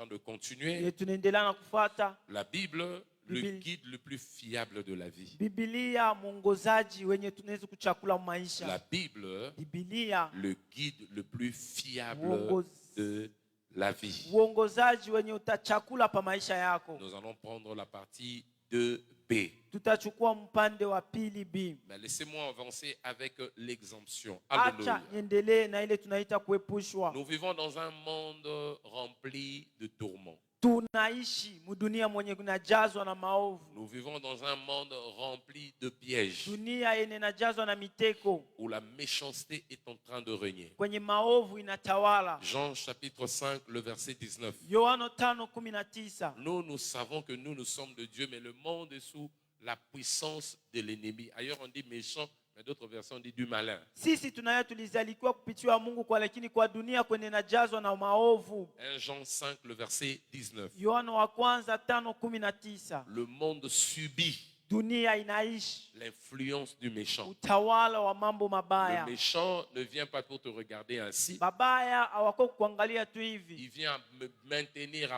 train de continuer. Ye tunaendelea na kufuata La Bible, le guide le plus fiable de la vie. Biblia, mwongozaji wenye tunaweza kuchakula maisha. La Bible, Biblia, le guide le plus fiable de la vie. mwongozaji wenye utachakula pa maisha yako. Nous allons prendre la partie 2B. Tutachukua mpande wa pili B. Mais laissez-moi avancer avec l'exemption. Acha Alléluia. niendelee na ile tunaita kuepushwa. Nous vivons dans un monde rempli de tourments. Tunaishi mudunia mwenye kunajazwa na maovu. Nous vivons dans un monde rempli de pièges. Dunia yenye inajazwa na miteko. Où la méchanceté est en train de régner. Kwenye maovu inatawala. Jean chapitre 5, le verset 19. Yohana 5:19. Nous savons que nous sommes de Dieu, mais le monde est sous la puissance de l'ennemi. Ailleurs on dit méchant, mais d'autres versions on dit du malin. Sisi tunaya tulizalikiwa kupitia Mungu kwa lakini kwa dunia kwenye inajazwa na maovu. 1 Jean 5, le verset 19. Yohana wa kwanza 5:19. Le monde subit Dunia inaishi l'influence du méchant. utawala wa mambo mabaya. Le méchant ne vient pas pour te regarder ainsi. Babaya hawako kuangalia tu hivi. Il vient maintenir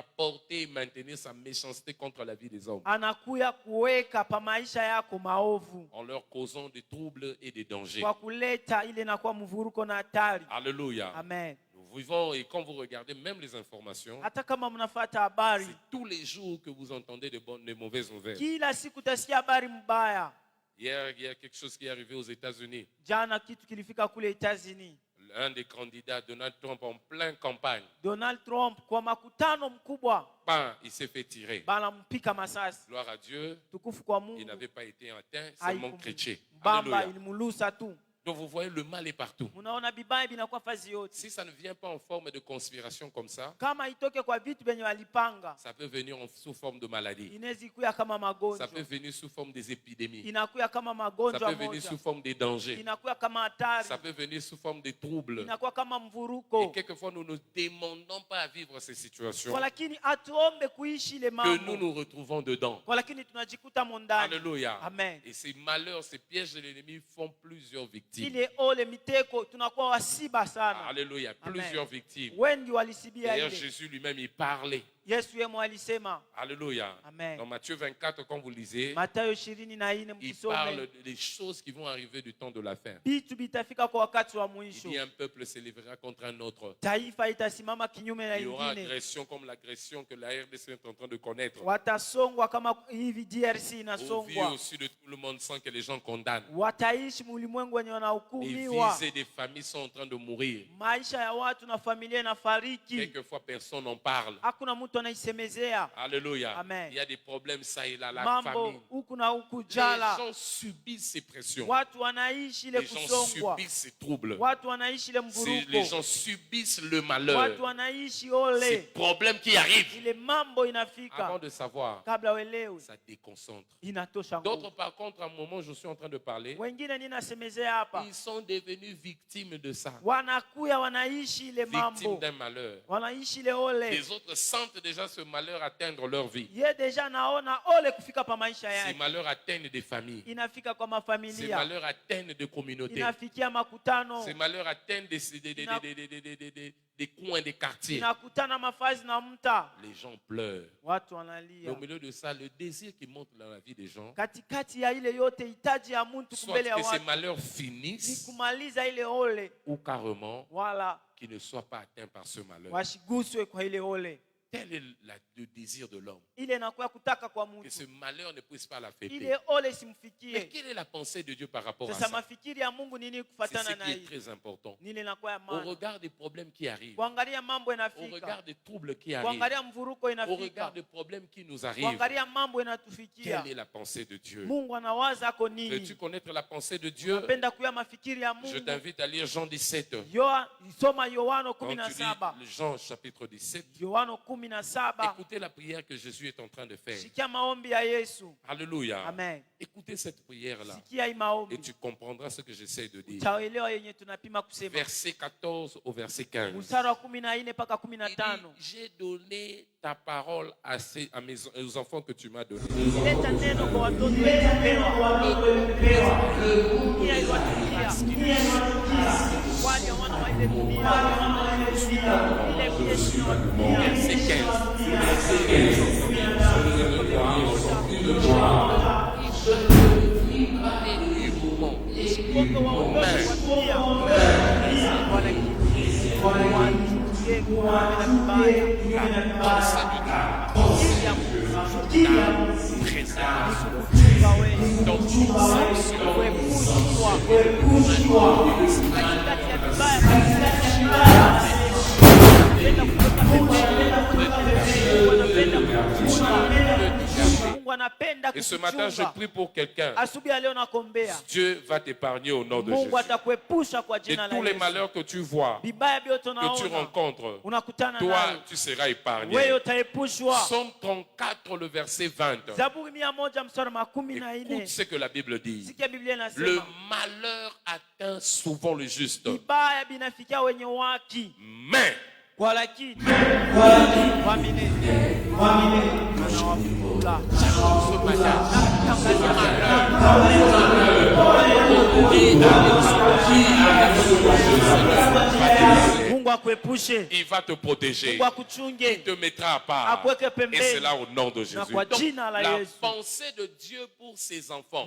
sa méchanceté contre la vie des hommes. Anakuya kuweka pa maisha yako maovu. En leur causant des troubles et des dangers. Kwa kuleta ile inakuwa mvuruko na hatari. Alléluia. Amen. Nous vivons, et quand vous regardez même les informations, Hata kama mnafuata habari, c'est tous les jours que vous entendez de mauvaises nouvelles. Kila siku utasikia habari mbaya. Hier, il y a quelque chose qui est arrivé aux États-Unis. Jana kitu kilifika kule États-Unis. Un des candidats, Donald Trump, en pleine campagne. Donald Trump kwa makutano mkubwa. Il s'est fait tirer. Bana mpika masasi. Gloire à Dieu. Tukufu kwa Mungu. Il n'avait pas été atteint, seulement chrétien. Bamba ilimulusa tu. Donc vous voyez, le mal est partout. Si ça ne vient pas en forme de conspiration comme ça, ça peut venir sous forme de maladie. Ça peut venir sous forme des épidémies. Ça peut venir sous forme des dangers. Ça peut venir sous forme des troubles. Et quelquefois, nous ne demandons pas à vivre ces situations que nous nous retrouvons dedans. Alléluia. Amen. Et ces malheurs, ces pièges de l'ennemi font plusieurs victimes. Alléluia, plusieurs victimes. D'ailleurs, Jésus lui-même, il parlait. Alléluia. Amen. Dans Matthieu 24, quand vous lisez, il parle des choses qui vont arriver du temps de la fin. Il dit un peuple s'élèvera contre un autre. Il y aura agression comme l'agression que la RDC est en train de connaître. Au vu aussi de tout le monde sans que les gens condamnent. Les vies des familles sont en train de mourir. Quelquefois personne n'en parle. Alléluia. Amen. Il y a des problèmes ça et là, la famine. Les gens subissent ces pressions. Les gens subissent ces troubles. Les gens subissent le malheur. Ces problèmes qui arrivent. Avant de savoir, ça déconcentre. D'autres, par contre, à un moment, je suis en train de parler, ils sont devenus victimes de ça. Victimes d'un malheur. Les autres sentent déjà ce malheur atteindre leur vie. Ces malheurs atteignent des familles. Ces malheurs atteignent des communautés. Ces malheurs atteignent des coins, des quartiers. Les gens pleurent. Mais au milieu de ça, le désir qui monte dans la vie des gens, soit que ces malheurs finissent ou carrément qu'ils ne soient pas atteints par ce malheur. Tel est le désir de l'homme. Que ce malheur ne puisse pas l'affecter. Mais quelle est la pensée de Dieu par rapport à ça? C'est ce qui est très important. Au regard des problèmes qui arrivent, au regard des troubles qui arrivent, au regard des problèmes qui nous arrivent, quelle est la pensée de Dieu? Veux-tu connaître la pensée de Dieu? Je t'invite à lire Jean 17. Quand tu lis Jean chapitre 17, écoutez la prière que Jésus est en train de faire. Alléluia. Amen. Écoutez cette prière-là et tu comprendras ce que j'essaie de dire. Verset 14 au verset 15. Il dit, j'ai donné ta parole aux enfants que tu m'as donnés. Verset 15. Et ce matin, je prie pour quelqu'un. Dieu va t'épargner au nom de Jésus. Et tous les malheurs que tu vois, que tu rencontres, toi, tu seras épargné. Psaume 34, le verset 20. Écoute ce que la Bible dit. Le malheur atteint souvent le juste. Mais il va te protéger. Il te mettra à part. Et c'est là au nom de Jésus. Donc, la pensée de Dieu pour ses enfants au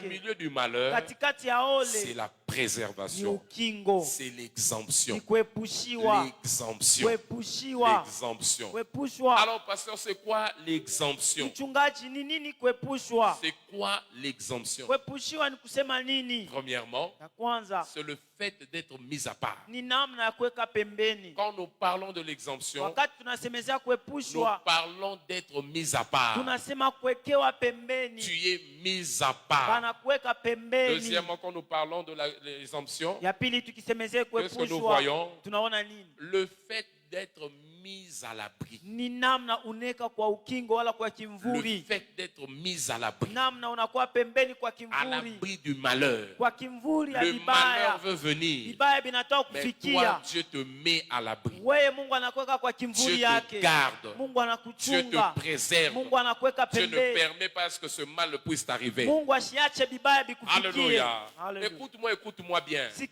milieu du malheur, c'est la préservation. C'est l'exemption. L'exemption. L'exemption. Alors, pasteur, c'est quoi l'exemption? C'est quoi l'exemption? Premièrement, c'est le fait d'être mis à part. Quand nous parlons de l'exemption, nous parlons d'être mis à part. Tu es mis à part. Deuxièmement, quand nous parlons de l'exemption, qu'est-ce que nous voyons? Le fait d'être mis à l'abri. Le fait d'être mis à l'abri. À l'abri du malheur. Le malheur veut venir. Mais toi, Dieu te met à l'abri. Dieu te garde. Dieu te préserve. Dieu ne permet pas que ce mal puisse t'arriver. Alléluia. Écoute-moi, écoute-moi bien. Toi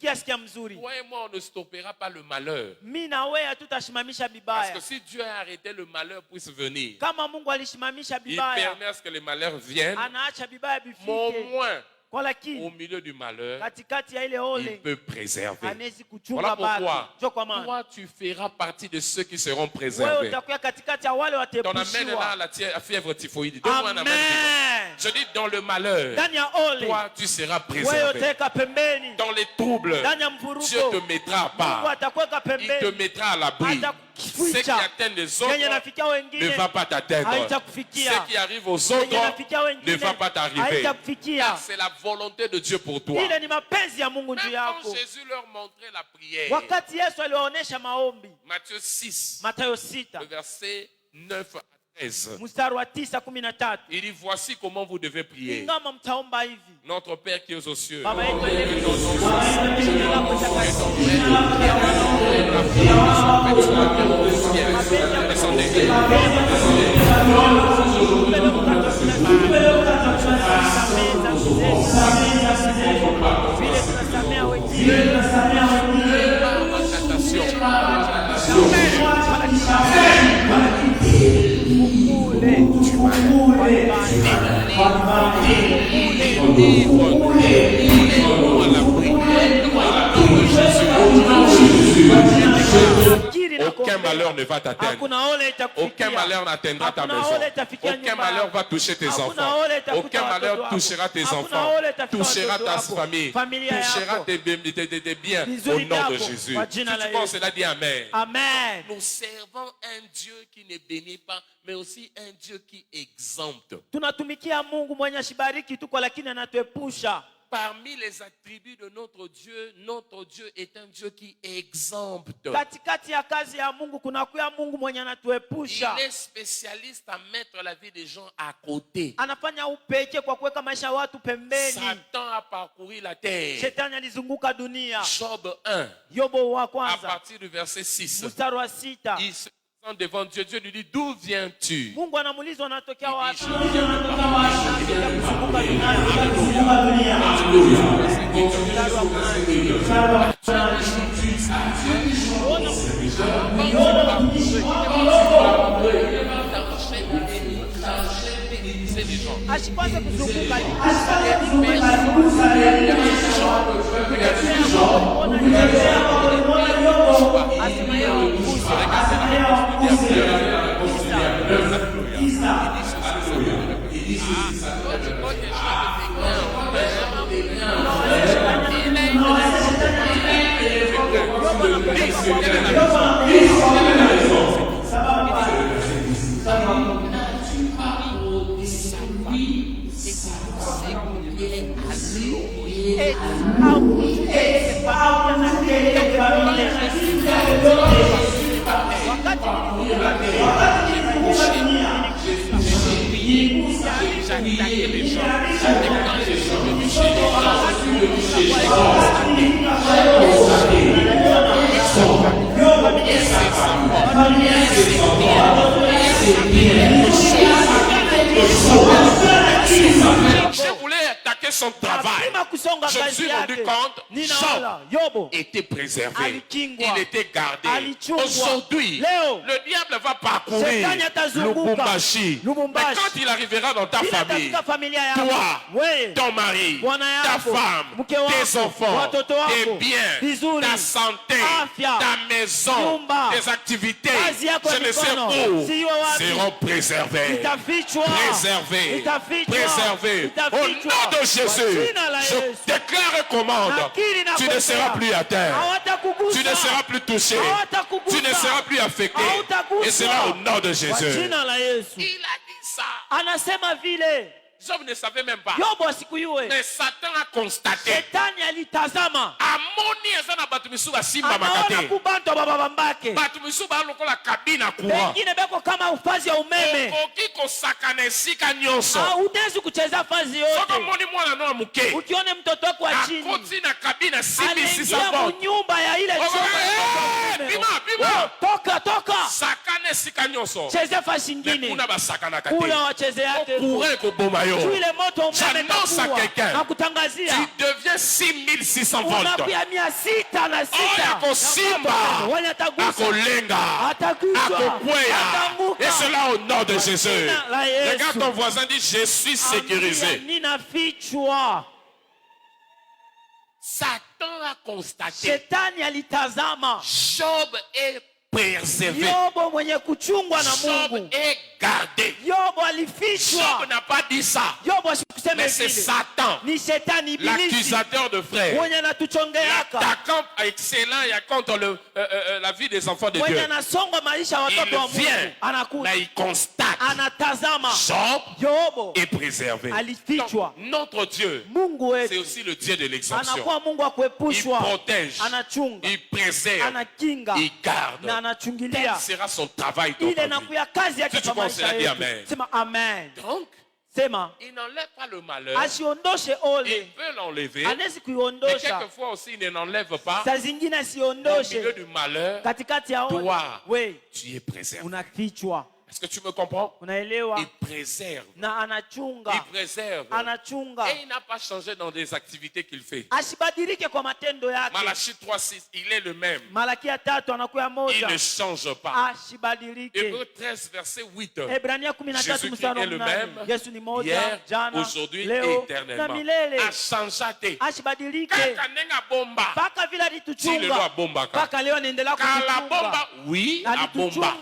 et moi, on ne stoppera pas le malheur. Parce que si Dieu a arrêté le malheur puisse venir, il permet à ce que les malheurs viennent, mais au moins, au milieu du malheur, il peut préserver. Voilà pourquoi toi tu feras partie de ceux qui seront préservés. Ton amène là la fièvre typhoïde. Donne-moi un amène. Je dis dans le malheur, toi tu seras préservé. Dans les troubles, Dieu te mettra à part. Il te mettra à l'abri. Ce qui atteint les autres ne va pas t'atteindre. Ce qui arrive aux autres ne va pas t'arriver. C'est la volonté de Dieu pour toi. Même quand Jésus leur montrait la prière, Matthieu 6, le verset 9 à 13, il dit voici comment vous devez prier. Notre Père qui est aux cieux, aucun malheur ne va t'atteindre. Aucun malheur n'atteindra ta maison. Aucun malheur va toucher tes enfants. Aucun malheur touchera tes enfants. Touchera ta famille. Touchera tes biens au nom de Jésus. Si tu penses cela, dis Amen. Amen. Nous servons un Dieu qui ne bénit pas, mais aussi un Dieu qui exempte. Parmi les attributs de notre Dieu est un Dieu qui exempte. Il est spécialiste à mettre la vie des gens à côté. Satan a parcouru la terre. Job 1, à partir du verset 6. Il se présente devant Dieu. Dieu lui dit, d'où viens-tu? Aucun Ashikwanza kuzunguka Je voulais attaquer son travail. Je me suis rendu compte, Job était préservé. Il était gardé. Aujourd'hui, le diable va parcourir Lubumbashi. Mais quand il arrivera dans ta famille, toi, ton mari, ta femme, tes enfants, tes biens, ta santé, ta maison, tes activités, je ne sais où, seront préservés. Préservés. Préservés. Au nom de Jésus, je déclare et commande, tu ne seras plus à terre. Tu ne seras plus touché. Tu ne seras plus affecté. Et c'est là au nom de Jésus. Il a dit ça. Job ne savait même pas. Mais Satan a constaté. Amoni ezana batu misu basimba makate. Batu misu balokola kabine ya courant. Okoki kosakana esika nyonso. Soko moni mwana no muke. Akoti na kabine 6600 volts. Bima. Toka. Sakana esika nyonso. Kuna basakana kate. Okure koboma. J'annonce à quelqu'un, tu deviens 6600 volts. Ako simba, ako lenga, ako kwea. Et cela au nom de Jésus. Regarde ton voisin, dit je suis sécurisé. Satan a constaté. Job est préservé. Job est gardé. Job n'a pas dit ça. Mais c'est Satan, l'accusateur de frères, l'attaquant excellent contre la vie des enfants de Dieu. Il vient, mais il constate. Job est préservé. Donc, notre Dieu, c'est aussi le Dieu de l'exemption. Il protège, il préserve, il garde. Tel sera son travail dans ta vie. Si tu penses, il a dit Amen. Donc, il n'enlève pas le malheur. Il peut l'enlever. Mais quelquefois aussi, il ne l'enlève pas. Au milieu du malheur, toi, tu es préservé. Est-ce que tu me comprends? Il préserve. Il préserve. Et il n'a pas changé dans des activités qu'il fait. Malachie 3:6, il est le même. Il ne change pas. Hébreux 13, verset 8. Jésus-Christ est le même hier, aujourd'hui et éternellement. A changé. Oui, à bomba.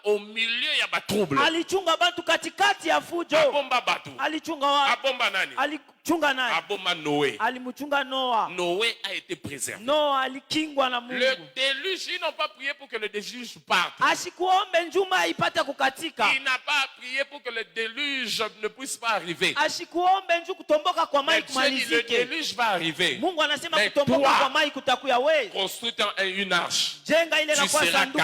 Au milieu il y a ba trouble. Alichunga bantu katikati ya fujo. Abomba batu. Alichunga wa. Abomba nani? Alichunga nani? Abomba Noé. Alimuchunga Noa. Noé a été préservé. Noa alikingwa na Mungu. Le déluge, ils n'ont pas prié pour que le déluge parte. Ashikuombe njuma ipate kukatika. Il n'a pas prié pour que le déluge ne puisse pas arriver. Ashikuombe nju kutomboka kwa mai kumalizike. Le déluge va arriver. Mungu anasema kutomboka kwa mai kutakuya wewe. Construis une arche. Jenga ile na kwa sanduku.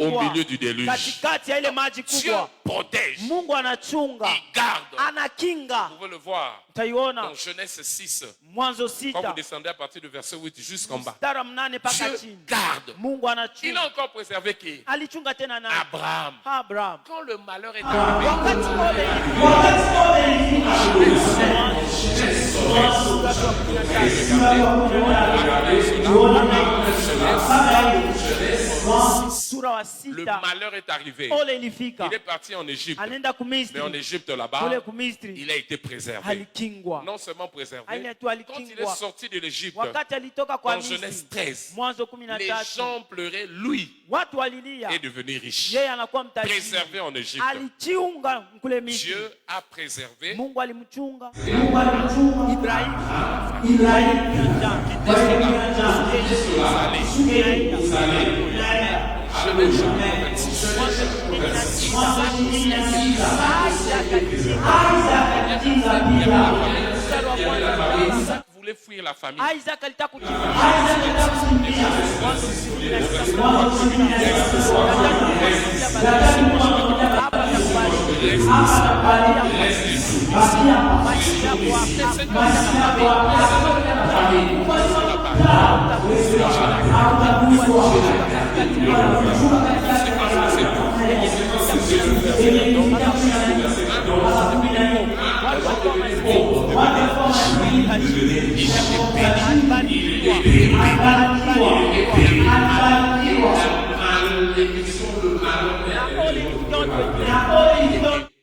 Au milieu du déluge. Katikati ya ile maji kubwa. Dieu protège. Mungu anachunga. Il garde. Anakinga. Vous pouvez le voir. Dans Genèse 6. Quand vous descendez à partir du verset 8 jusqu'en bas. Dieu garde. Il a encore préservé qui? Abraham. Quand le malheur est arrivé. le malheur est arrivé. Il est parti en Égypte. Mais en Égypte là-bas, il a été préservé. Non seulement préservé, quand il est sorti de l'Égypte, en Genèse 13, les gens pleuraient, lui est devenu riche. Préservé en Égypte. Dieu a préservé Isaac voulait fuir la famille.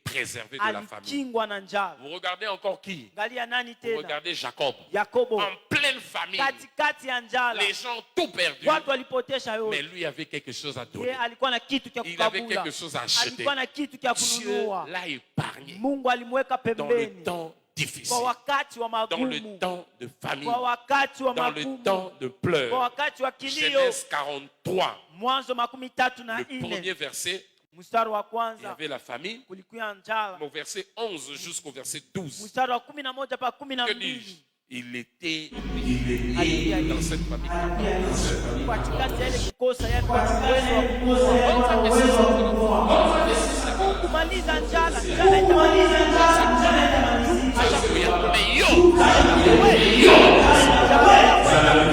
Préservé de la famille. Vous regardez encore qui? Vous regardez Jacob. En pleine famille. Les gens ont tout perdu. Mais lui avait quelque chose à donner. Il avait quelque chose à acheter. Dieu l'a épargné dans le temps difficile, dans le temps de famine, dans le temps de pleurs. Genèse 43, le premier verset. Il y avait la famine. Au verset 11 jusqu'au verset 12. Que dis-je? Il était dans cette famille.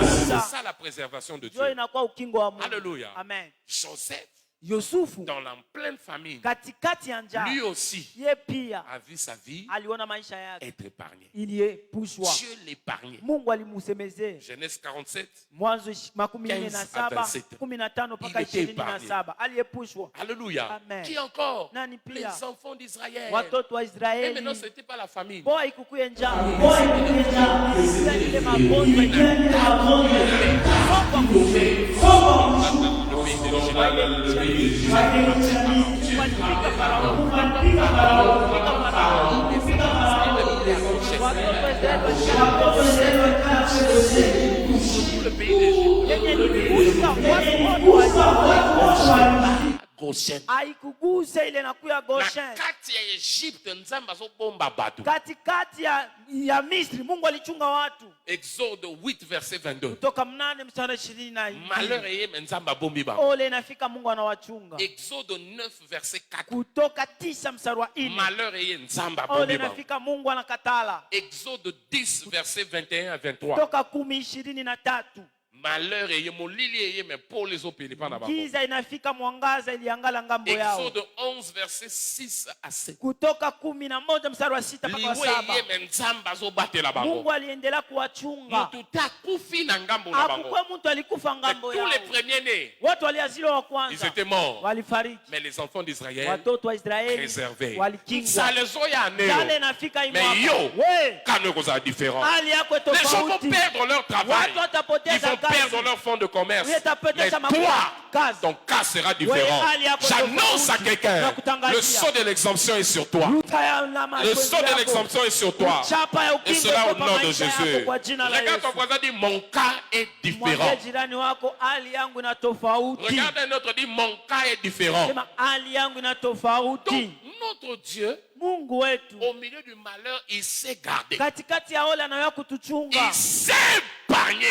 C'est ça la préservation de Dieu. Alléluia. Joseph, dans la pleine famille, lui aussi a vu sa vie être épargnée. Dieu l'épargnait. Genèse 47, 15 à 27. Il était épargné. Alléluia. Qui encore? Les enfants d'Israël. Et maintenant, ce n'était pas la famine. Goshen. Katikati ya Egypte nzambe azobomba bato. Katikati ya Misri Mungu alichunga watu. Exode 8 verset 22. Kutoka 8 mstari 22. Malheur yeye nzambe abombi ba. Ole inafika Mungu anawachunga. Exode 9 verset 4. Kutoka 9 mstari wa 4. Malheur yeye nzambe abombi ba. Ole inafika Mungu anakatala. Exode 10 verset 21 à 23. Kutoka 10:23. Malheur et molili et mais pour les opérer pas là-bas. Giza inafika mwangaza iliangala ngambo yao. Exode 11 verset 6 à 7. Kutoka 11 mstari wa 6 mpaka 7. Mungu aliendelea kuwachunga. Hakukuwa mtu alikufa ngambo yao. Tous les premiers-nés, watu waliaziliwa wa kwanza, ils étaient morts. Walifariki. Mais les enfants d'Israël, watoto wa Israeli préservés. Walikingwa. Mais yo, quand nous sommes différents. Les gens vont perdre leur travail. Ils vont perdre leur fonds de commerce. Mais toi, ton cas sera différent. J'annonce à quelqu'un, le sceau de l'exemption est sur toi. Le sceau de l'exemption est sur toi. Et cela au nom de Jésus. Regarde ton voisin, dit mon cas est différent. Regarde un autre, dit mon cas est différent. Donc notre Dieu, au milieu du malheur, il s'est gardé. Il s'est épargné.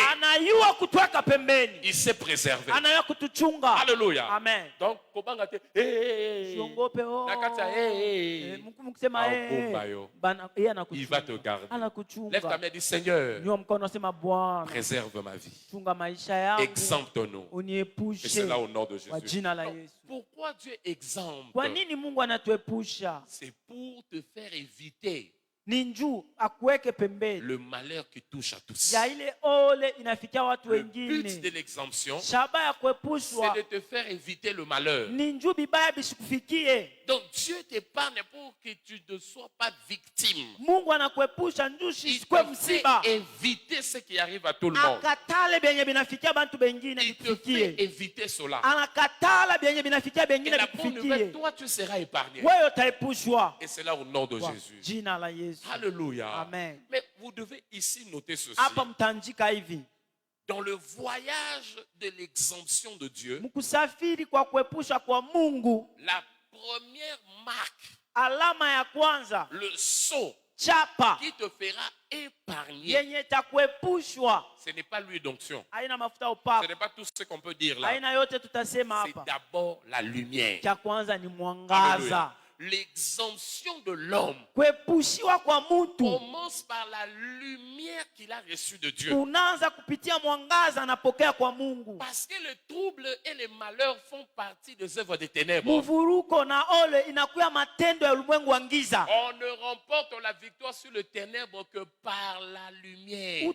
Il s'est préservé. Alléluia. Amen. Donc, il va te garder. Lève ta main et dis Seigneur, préserve ma vie. Exempte-nous. Et c'est là au nom de Jésus. Donc, pourquoi Dieu exempte? C'est pour te faire éviter Le malheur qui touche à tous. Le but de l'exemption, c'est de te faire éviter le malheur. Donc Dieu t'épargne pour que tu ne sois pas victime. Il te fait éviter ce qui arrive à tout le monde. Il te fait éviter cela. Et la bonne nouvelle, toi tu seras épargné. Et c'est là au nom de Jésus. Alléluia. Amen. Mais vous devez ici noter ceci. Dans le voyage de l'exemption de Dieu, la première marque, le sceau qui te fera épargner, ce n'est pas l'huile d'onction. Ce n'est pas tout ce qu'on peut dire là. C'est d'abord la lumière. Alléluia. L'exemption de l'homme commence par la lumière qu'il a reçue de Dieu. Parce que le trouble et les malheurs font partie des œuvres des ténèbres. On ne remporte la victoire sur le ténèbre que par la lumière.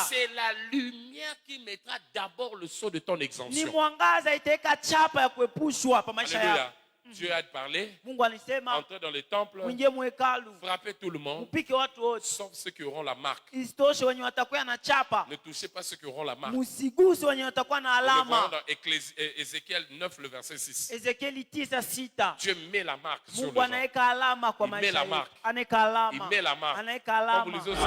C'est la lumière qui mettra d'abord le sceau de ton exemption. Alléluia. Dieu a parlé, entrer dans le temple, frapper tout le monde, sauf ceux qui auront la marque. Ne touchez pas ceux qui auront la marque. Nous le voyons dans Ézéchiel 9, le verset 6. Dieu met la marque sur les gens. Il met la marque. Il met la marque. Comme vous lisez aussi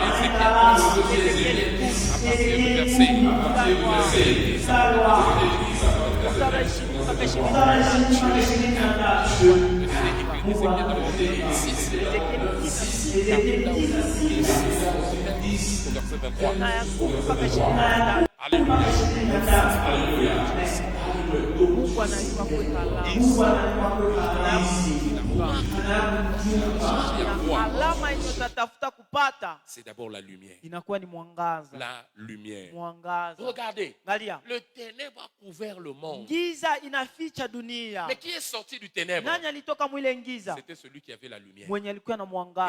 Ézéchiel, à partir du verset. C'est d'abord la lumière. La lumière. Regardez, le ténèbre a couvert le monde. Mais qui est sorti du ténèbre? C'était celui qui avait la lumière.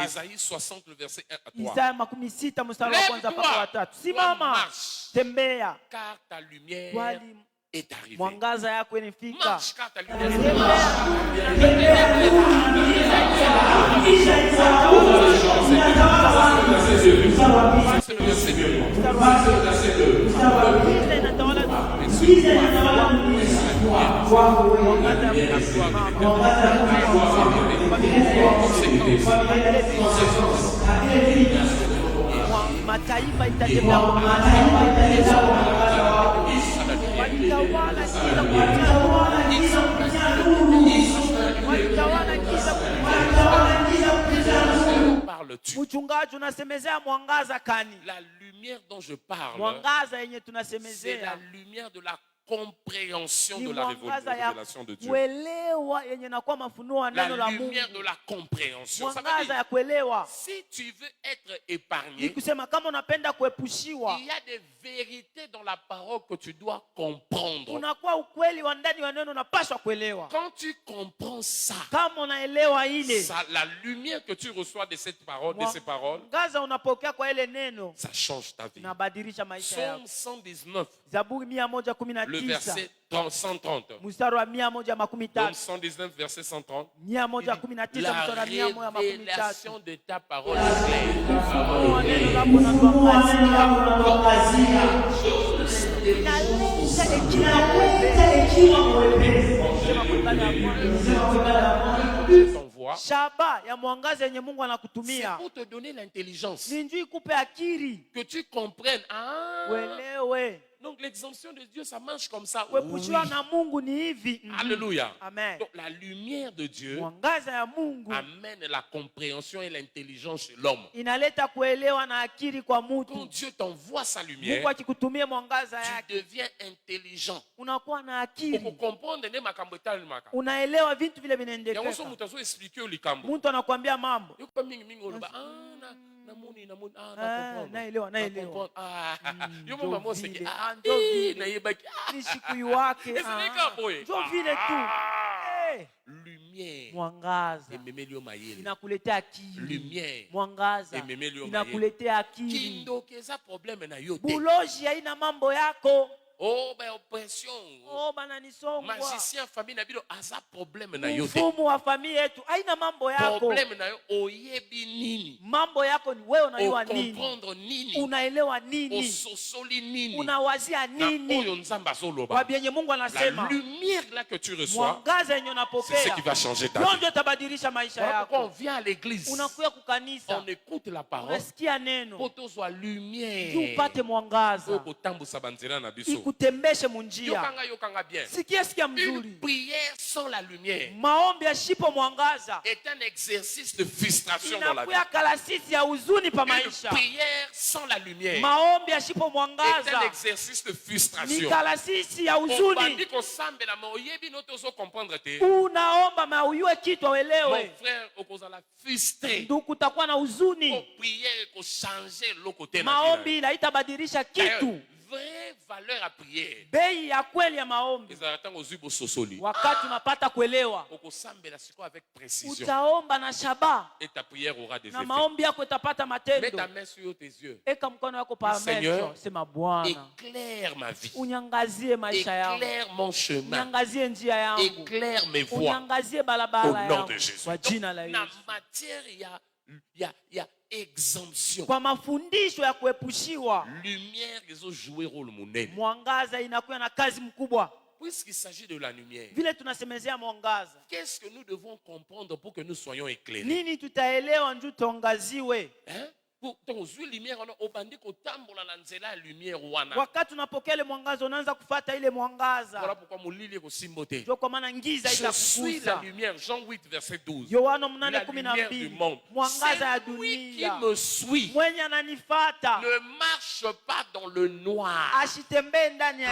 Isaïe 60, le verset 1 à 3. Lève-toi, marche, car ta lumière est arrivée. Marche, car ta lumière est La lumière dont je parle, c'est la lumière de la compréhension de la révélation de Dieu. La lumière de la compréhension. Ça veut dire, si tu veux être épargné, il y a des vérités dans la parole que tu dois comprendre. Quand tu comprends ça, la lumière que tu reçois de cette parole, de ces paroles, ça change ta vie. Psaume 119, le verset 130. Psaume 119, verset 130. La révélation de ta parole est c'est pour te donner l'intelligence, que tu comprennes. Donc l'exemption de Dieu, ça marche comme ça. Oui. Alléluia. Amen. Donc la lumière de Dieu amène la compréhension et l'intelligence chez l'homme. Quand Dieu t'envoie sa lumière, tu deviens intelligent. Pour comprendre, lumière lumière. Mwangaza. Ememelio mayele. Inakuletea akili. Lumière. Mwangaza. Ememelio mayele. Inakuletea akili. Kindokeza problème na yote. Buloji haina mambo yako. Oh, ben oppression. Oh, bananisongwa. Magicien famille na bilo asa problème na yote. Mfumo wa familia yetu haina mambo yako. Problème na yo oyebi nini? Mambo yako ni wewe unaiwa nini? Comprendre nini? Unaelewa nini? Ososoli nini? Unawazia nini? Oyo nzamba zoloba. Kwa bienye Mungu anasema. La lumière là que tu reçois. Mwangaza yenye unapokea. C'est ce qui va changer ta vie. Ndio tabadilisha maisha yako. Quand on vient à l'église. Unakuja kukanisa. On écoute la parole. Unasikia neno. Poto soit lumière. Tu upate mwangaza. Okotambusa banzela na biso. Ikutembeshe munjia. Yokanga bien. Sikia mzuri. Une prière sans la lumière. Maombi yashipo mwangaza. Est un exercice de frustration dans la vie. Inakuya kalasisi ya huzuni pa maisha. Une prière sans la lumière. Maombi yashipo Est mwangaza. un exercice de frustration. Ni kalasisi ya huzuni. Obandi ko sambe na moyebi no tozo comprendre te. Unaomba ma uyue kitu uelewe. Mon frère okozala frustré. Ndugu utakuwa na huzuni. Ko prière ko changer l'okote na. Maombi haitabadilisha kitu. Vraie valeur à prière. Bei ya kweli ya maombi. Wakati unapata kuelewa. Avec précision. Utaomba na shaba. Et ta prière aura des effets. Na maombi yako itapata matendo. Mets ta main sur tes yeux. Eka mkono wako pa macho. Sema Bwana. Éclaire ma vie. Unyangazie maisha yangu. Éclaire mon chemin. Unyangazie njia yangu. Éclaire mes voies. Unyangazie barabara yangu. Au nom de Jésus. Kwa jina la Yesu. Na matière il y a exemption. Kwa mafundisho ya kuepushiwa. Lumière izo jouer rôle munene. Mwangaza inakuwa na kazi mkubwa. Puisqu'il s'agit de la lumière. Vile tunasemezea mwangaza. Qu'est-ce que nous devons comprendre pour que nous soyons éclairés? Nini tutaelewa ndio tuangaziwe? Wakati unapokea ile mwangaza unaanza kufuata ile mwangaza. Ndio kwa maana giza itakugusa. Jean 8 verset 12. Yohana 8:12. Mwangaza ya dunia. Mwenye ananifuata ne marche pas dans le noir. Asitembee ndani ya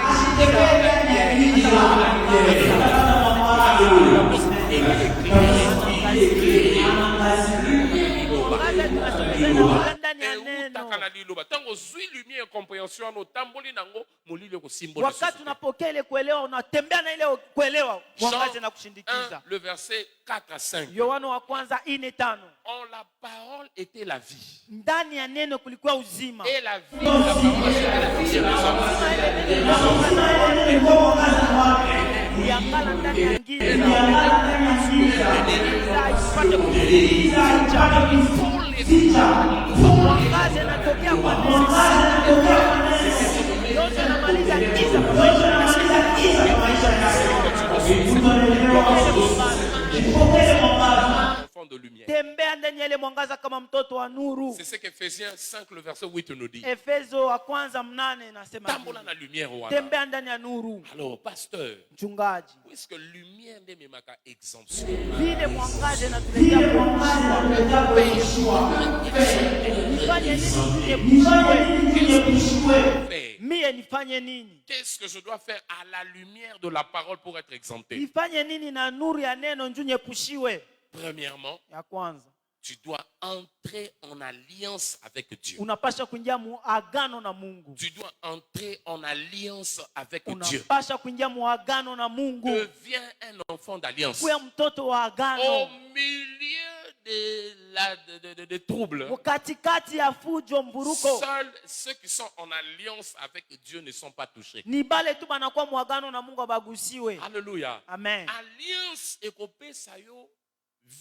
wakati unapokea ile kuelewa unatembea na ile kuelewa mwangaza na kushindikiza. Le verset 4 à 5. Yohana wa kwanza 4:5. En la parole était la vie. Ndani ya neno kulikuwa uzima. Et la vie, la parole c'était la vie. Yangala ndani ya giza. Mwangaza unatokea kwa neno. Yote yanamaliza giza kwa tembea ndani ya ile mwangaza kama mtoto wa nuru. C'est ce qu'Ephésiens 5 le verset 8 nous dit. Efeso wa kwanza 8 inasema tambola na lumière wana. Tembea ndani ya nuru. Alors pasteur, mchungaji, puisque lumière ndio memaka exemption. Vile mwangaza inatuletea kushua. Nifanye nini? Mie nifanye nini? Qu'est-ce que je dois faire à la lumière de la parole pour être exempté? Nifanye nini na nuru ya neno njoo nyepushiwe? Premièrement, ya kwanza, tu dois entrer en alliance avec Dieu. Unapasha kuingia muagano na Mungu. Tu dois entrer en alliance avec Dieu. Unapasha kuingia muagano na Mungu. Deviens un enfant d'alliance. Kuwa mtoto wa agano. Au milieu de troubles. Katikati ya fujo mvuruko. Seuls ceux qui sont en alliance avec Dieu ne sont pas touchés. Ni bale tu banakuwa muagano na Mungu abagusiwe. Alléluia. Amen. Alliance ekopesa yo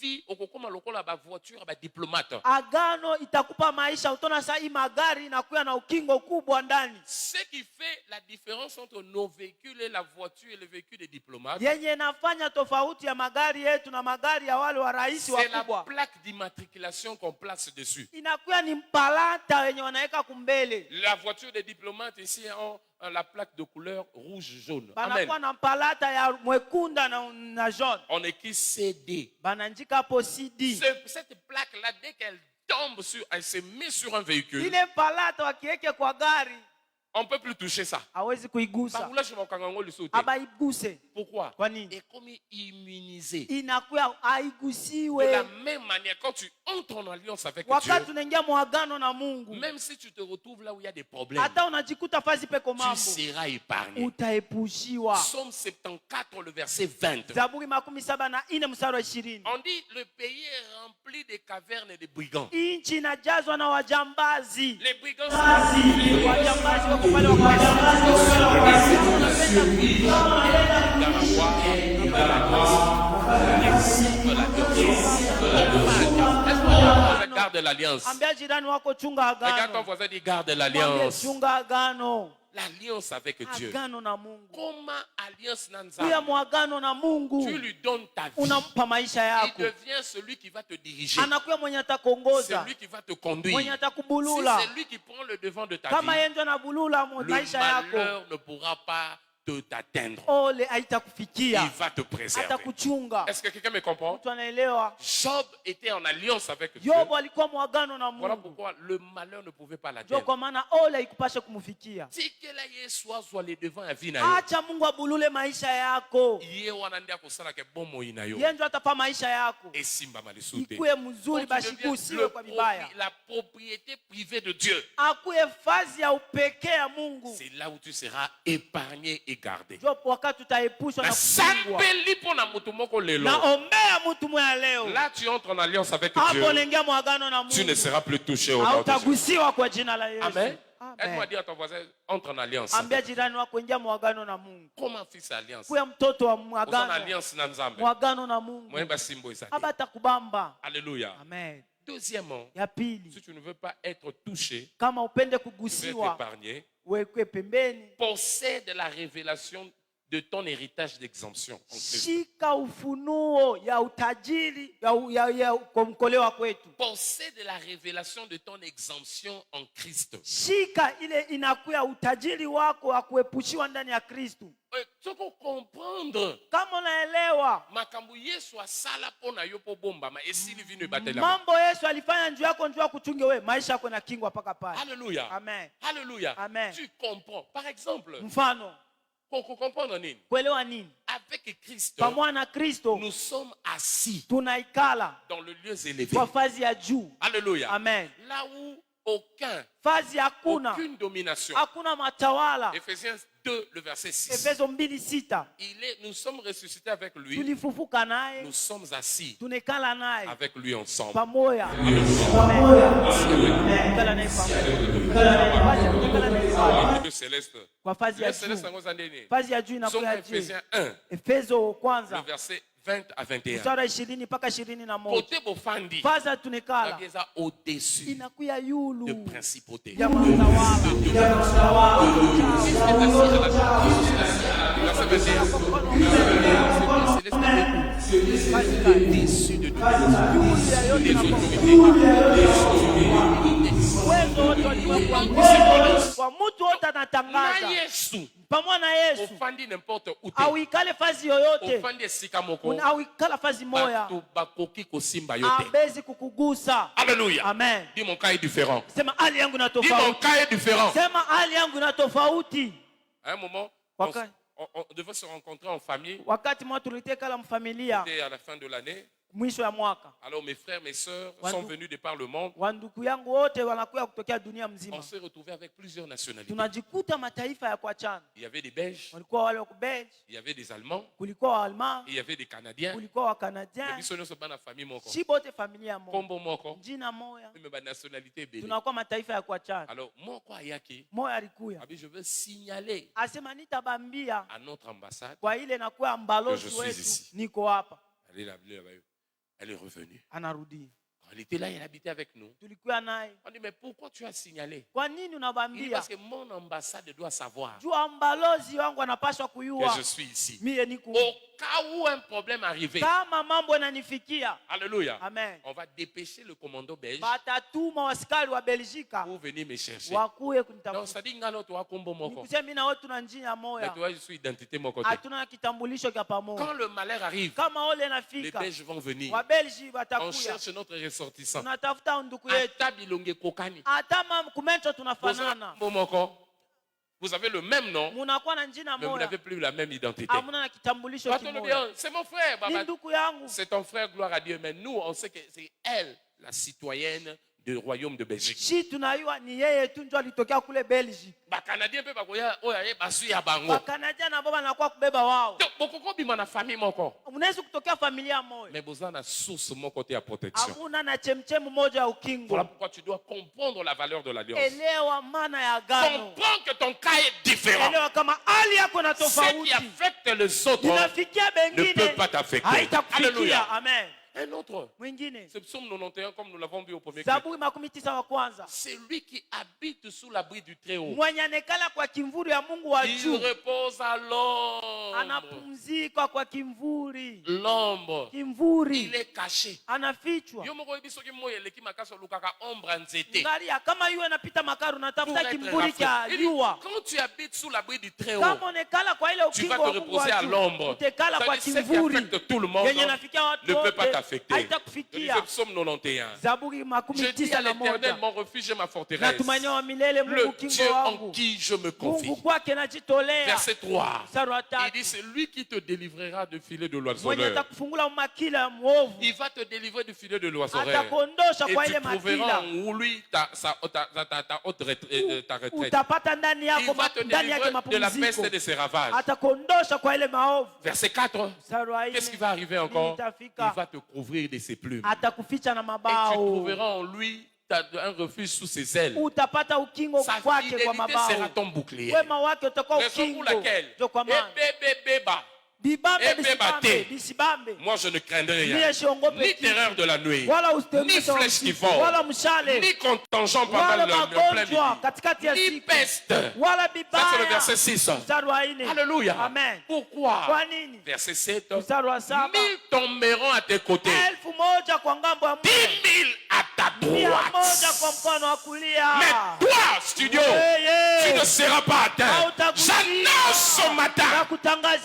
vie okokoma lokola ba voiture ba diplomate. Agano itakupa maisha utona saa hii magari inakuwa na ukingo kubwa ndani. Ce qui fait la différence entre nos véhicules et la voiture et le véhicule des diplomates. Yenye nafanya tofauti ya magari yetu na magari ya wale wa rais wakubwa. C'est la plaque d'immatriculation qu'on place dessus. Inakuwa ni mpalata wenye wanaweka kumbele. La voiture des diplomates ici ont la plaque de couleur rouge jaune. Amen. Na mpalata ya mwekunda na jaune. On écrit CD. Banandika hapo CD. Cette plaque là, dès qu'elle tombe sur, elle se met sur un véhicule. Ile mpalata wakiweke kwa gari. On ne peut plus toucher ça. Hawezi kuigusa. Pourquoi? Et comme immunisé. De la même manière, quand tu entres en alliance avec Dieu, même si tu te retrouves là où il y a des problèmes, tu seras épargné. Psaume 74, le verset 20. On dit le pays est rempli de cavernes et de brigands. Les brigands garde l'alliance. Regarde ton voisin, dit garde l'alliance. L'alliance avec Dieu. Comment alliance tu lui donnes ta vie. Il devient celui qui va te diriger. Celui qui va te conduire. Si c'est lui qui prend le devant de ta vie, le malheur ne pourra pas t'atteindre. Il va te préserver. Est-ce que quelqu'un me comprend? Job était en alliance avec Dieu. Voilà pourquoi le malheur ne pouvait pas l'atteindre. Si que là soit les devants à vie na yo. La propriété privée de Dieu. C'est là où tu seras épargné et gardé. Là, tu entres en alliance avec Dieu. Tu ne seras plus touché au nom de Jésus. Amen. Aide-moi à dire à ton voisin, entre en alliance. Comment faire cette alliance? En alliance na Nzambe. Alléluia. Amen. Deuxièmement, si tu ne veux pas être touché, tu veux être épargné, possède la révélation de ton héritage d'exemption en Christ. Possède la révélation de ton exemption en Christ. Tu peux comprendre. Makambo Yesu asala pona yo po bomba ma esili vino batela. Mambo Yesu alifanya njoo yako njoo kuchunge wewe maisha yako na kingwa paka pale. Alléluia. Amen. Alléluia. Amen. Tu comprends. Par exemple. Mfano. Comprendre nini? Kuelewa nini? Avec Christ. Pamoja na Kristo. Nous sommes assis. Tunaikala. Dans le lieu élevé. Kwa fazi ya juu. Alléluia. Amen. Là où aucune domination. Ephésiens 2, le verset 6. Nous sommes ressuscités avec lui. Nous sommes assis avec lui ensemble. Le céleste. Nous sommes Ephésiens 1. Le verset 20 à 21. Côté Bofandi, au-dessus de principauté. Au-dessus de pamoja na Yesu ofandi n'importe où awikale fazi yoyote ofandi esika moko awikala fazi moya bakoki kosimba yote abezi kukugusa. Alléluia. Amen. Dis mon cas est différent. Sema hali yangu na tofauti. Dis mon cas est différent. Sema hali yangu na tofauti. À un moment on devait se rencontrer en famille. Wakati mwa tulitekala mfamilia. C'était à la fin de l'année. Mwisho ya mwaka. Alors mes frères, mes sœurs sont venus de par le monde. Wanduku yangu wote wanakuja kutokea dunia mzima. On s'est retrouvés avec plusieurs nationalités. Tunajikuta mataifa ya kuachana. Il y avait des Belges. Walikuwa wale wa Belge. Il y avait des Allemands. Kulikuwa wa Allemand. Il y avait des Canadiens. Kulikuwa wa Canadiens. Biso nyonso bana famille moko. Shibote familia moja. Kombo moko. Jina moja. Mais ba nationalité bele. Tunakuwa mataifa ya kuachana. Alors moko ayaki. Moja alikuya. Abi je veux signaler. Asema nitabambia. À notre ambassade. Kwa ile nakuwa mbalozi wetu. Niko hapa. Elle est revenue. Anarudi. Quand elle était là, elle habitait avec nous. Tulikuwa naye. On dit mais pourquoi tu as signalé? Kwa nini unabambia? Parce que mon ambassade doit savoir. Jua mbalozi wangu anapaswa kujua. Que je suis ici. Mie niko. Au cas où un problème arrivait. Kama mambo yananifikia. Alléluia. Amen. On va dépêcher le commando belge. Batatuma askari wa Belgique. Pour venir me chercher. Wakuye kunitafuta. Donc ça dit ngalo to akombo moko. Nikusema mimi na wewe tuna njia moja. Mais toi je suis identité moko. Hatuna kitambulisho cha pamoja. Quand le malheur arrive. Kama ole nafika. Les Belges vont venir. Wa Belgique batakuya. On cherche notre ressortissant. Tunatafuta ndugu yetu. Ata bilonge kokani. Ata kumencho tunafanana. Momoko. Vous avez le même nom, mais vous n'avez plus la même identité. C'est mon frère, c'est ton frère, gloire à Dieu. Mais nous, on sait que c'est elle, la citoyenne du royaume de Belgique. Canadien peut pas mais besoin source mon côté à protection. Voilà pourquoi tu dois comprendre la valeur de l'alliance. Comprends que ton cas est différent. Ce qui affecte les autres ne peut pas t'affecter. Alléluia. Amen. Un autre, c'est Psaume 91 comme nous l'avons vu au premier clip. C'est lui qui habite sous l'abri du Très-Haut. Il repose à l'ombre. L'ombre. Il est caché. Quand tu habites sous l'abri du Très-Haut, tu vas te reposer à l'ombre. Ce qui affecte tout le monde ne peut pas t'affecter. Le psaume 91. Je dis à l'Éternel, mon refuge et ma forteresse, le Dieu en qui je me confie. Verset 3. Il dit, c'est lui qui te délivrera du filet de l'oiseleur. Il va te délivrer du filet de l'oiseleur. Et tu trouveras en lui ta retraite. Il va te délivrer de la peste et de ses ravages. Verset 4. Qu'est-ce qui va arriver encore? Il va te couvrir de ses plumes. Et tu trouveras en lui un refuge sous ses ailes. Sa fidélité sera ton bouclier. Raison pour laquelle moi je ne craindrai rien, ni terreur de la nuit, ni flèche qui vole, ni contingent pendant le plein midi, ni peste. Ça c'est le verset 6. Alléluia. Amen. Pourquoi? Verset 7. 1000 tomberont à tes côtés, 10 000 à ta droite. Mais toi, studio, tu ne seras pas atteint. J'annonce ce matin,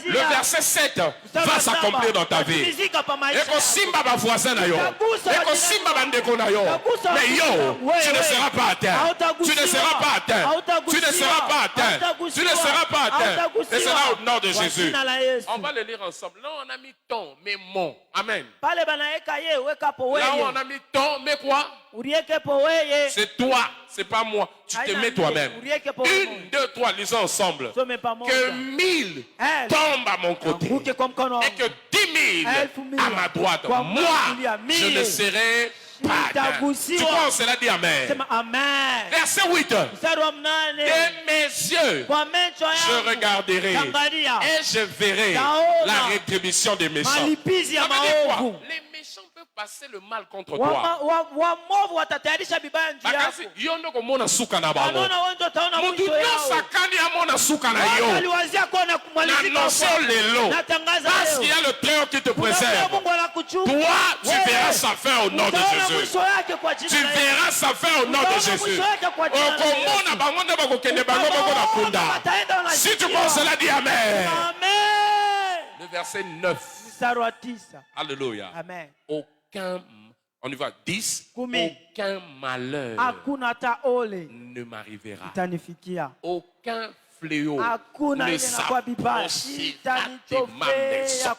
le verset 7 va s'accomplir dans ta vie. Et que simba ba voisin na yo, et que simba ba ndeko na yo, mais yo, tu ne seras pas atteint. Tu ne seras pas atteint. Tu ne seras pas atteint. Tu ne seras pas atteint. Et c'est là au nom de Jésus. On va le lire ensemble. Là on a mis ton, mais mon. Amen. Là où on a mis ton, mais quoi? C'est toi, c'est pas moi. Tu te mets toi-même. 1, 2, 3, lisons ensemble. Que 1000 tombent à mon côté et que 10 000 à ma droite. Moi, je ne serai pas atteint. Tu crois cela dit amen. Verset 8. De mes yeux, je regarderai et je verrai la rétribution des méchants. Ça veut dire quoi? Les méchants peuvent passer le mal contre toi. Parce qu'il y a le Très-Haut qui te préserve. Toi, tu verras sa fin au nom de Jésus. Tu verras sa fin au nom de Jésus. Si tu penses cela, dis amen. Le verset 9. Alléluia. Amen. On y va, 10. Aucun malheur ne m'arrivera. Aucun fléau ne s'approchera de ma maison.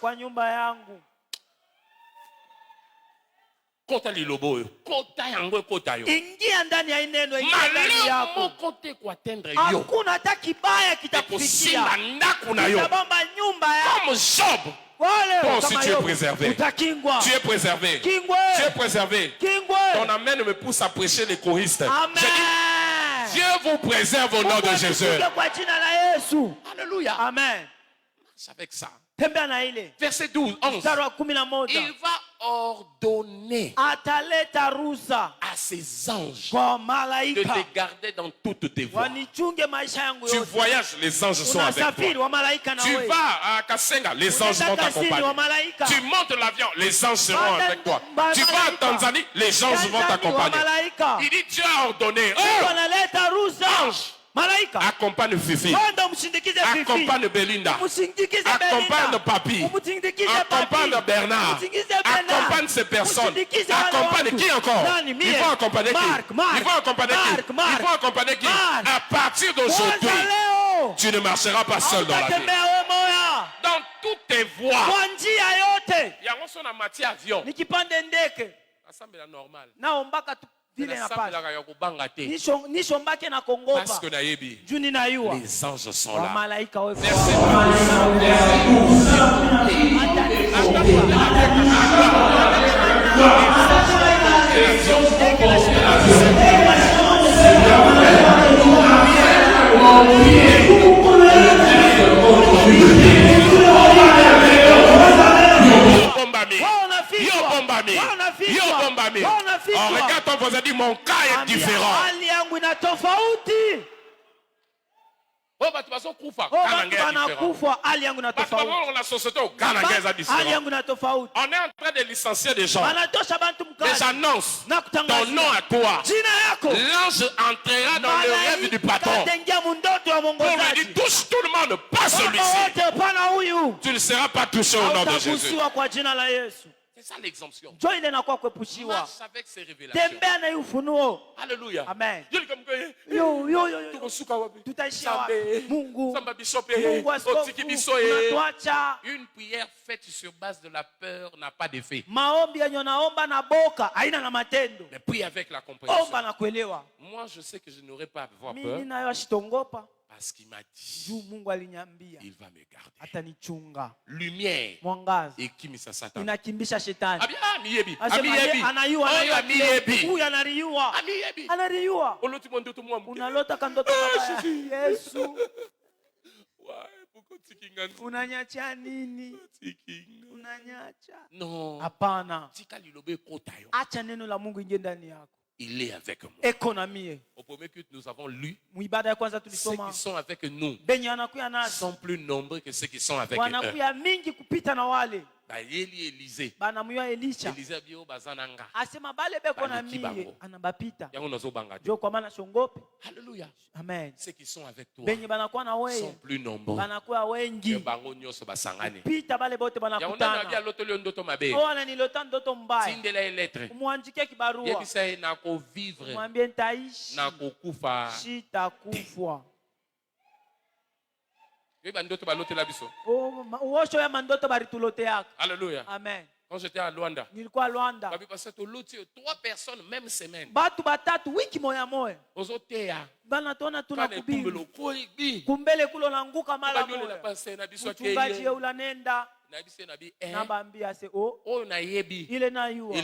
Kota lilobo, kota yango kota yo. Ingia ndani ya neno, ingia ndani yako. Kote kwa tendre yo. Hakuna hata kibaya kitakufikia. Utabomba nyumba yako. Comme Job. Bon, si tu es préservé, tu es préservé, tu es préservé. Ton amen me pousse à prêcher les choristes. J'ai dit, Dieu vous préserve au nom de Jésus. Alléluia. Amen. C'est avec ça. Verset 12, 11. Il va ordonner à ses anges de te garder dans toutes tes voies. Tu voyages, les anges sont avec toi. Tu vas à Kasenga, les anges vont t'accompagner. Tu montes l'avion, les anges seront avec toi. Tu vas à Tanzanie, les anges vont t'accompagner. Il dit, Dieu a ordonné. Ange, accompagne Fifi, accompagne Belinda, accompagne Papi, accompagne Bernard, accompagne ces personnes, accompagne qui encore? Ils vont accompagner qui? Ils vont accompagner qui? Ils vont accompagner qui? À partir d'aujourd'hui, Tu ne marcheras pas seul dans la vie. Dans toutes tes voies. Il y a un matière avion. Assemblée normal. Parce que les anges sont là. Oh, regarde ton voisin, dit mon cas est différent. On est en train de licencier des gens. Des annonces. Ton nom à toi. L'ange entrera dans le rêve du patron. On lui dit touche tout le monde, pas celui-ci. Tu ne seras pas touché au nom de Jésus. C'est ça l'exemption. Marche avec ces révélations. Alléluia. Amen. Une prière faite sur base de la peur n'a pas d'effet. Mais prie avec la compréhension. Moi, je sais que je n'aurais pas à avoir peur. Parce qu'il m'a dit, il va me garder. Lumière. Et qui me sa Satan. Non. Hapana. Acha neno la Mungu ingie ndani yako. Il est avec moi. Au premier culte, nous avons lu. Ceux qui sont avec nous sont plus nombreux que ceux qui sont avec eux. Élisée. Élisée a dit au bazananga. Alléluia. Amen. Ceux qui sont avec toi sont plus nombreux. Alléluia. Amen. Quand j'étais à Luanda, parce que 3 personnes même semaine. Banatona tunakubiri. Kumbele kulo nanguka mara moja. Mchungaji ulanenda. Nabambia se o ile na yuwa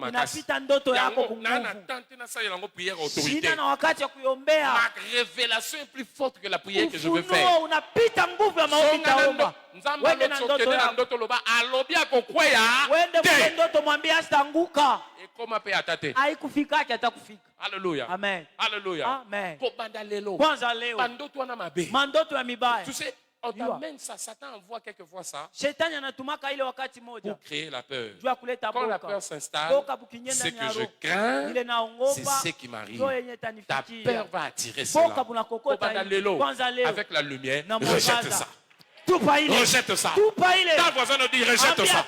inapita ndoto yako kunguvu. Shida na wakati ya kuiombea. Ma révélation est plus forte que la prière que je veux faire. Unapita nguvu ya maombi taomba. Wende na ndoto yako. Wende kwa ndoto mwambie asitanguka. Koma pe atate. Haikufika atakufika. Alléluia. Amen. Alléluia. Amen. Kwanza leo. Mandoto ya mibaya. Tu sais, on t'amène ça, Satan envoie quelquefois ça. Shetani anatumaka ile wakati moja. Pour créer la peur. Quand la peur s'installe, ce que je crains, c'est ce qui m'arrive. Ta peur va attirer cela. Avec la lumière, rejette ça. Rejette ça. Ta voisin nous dit rejette ça.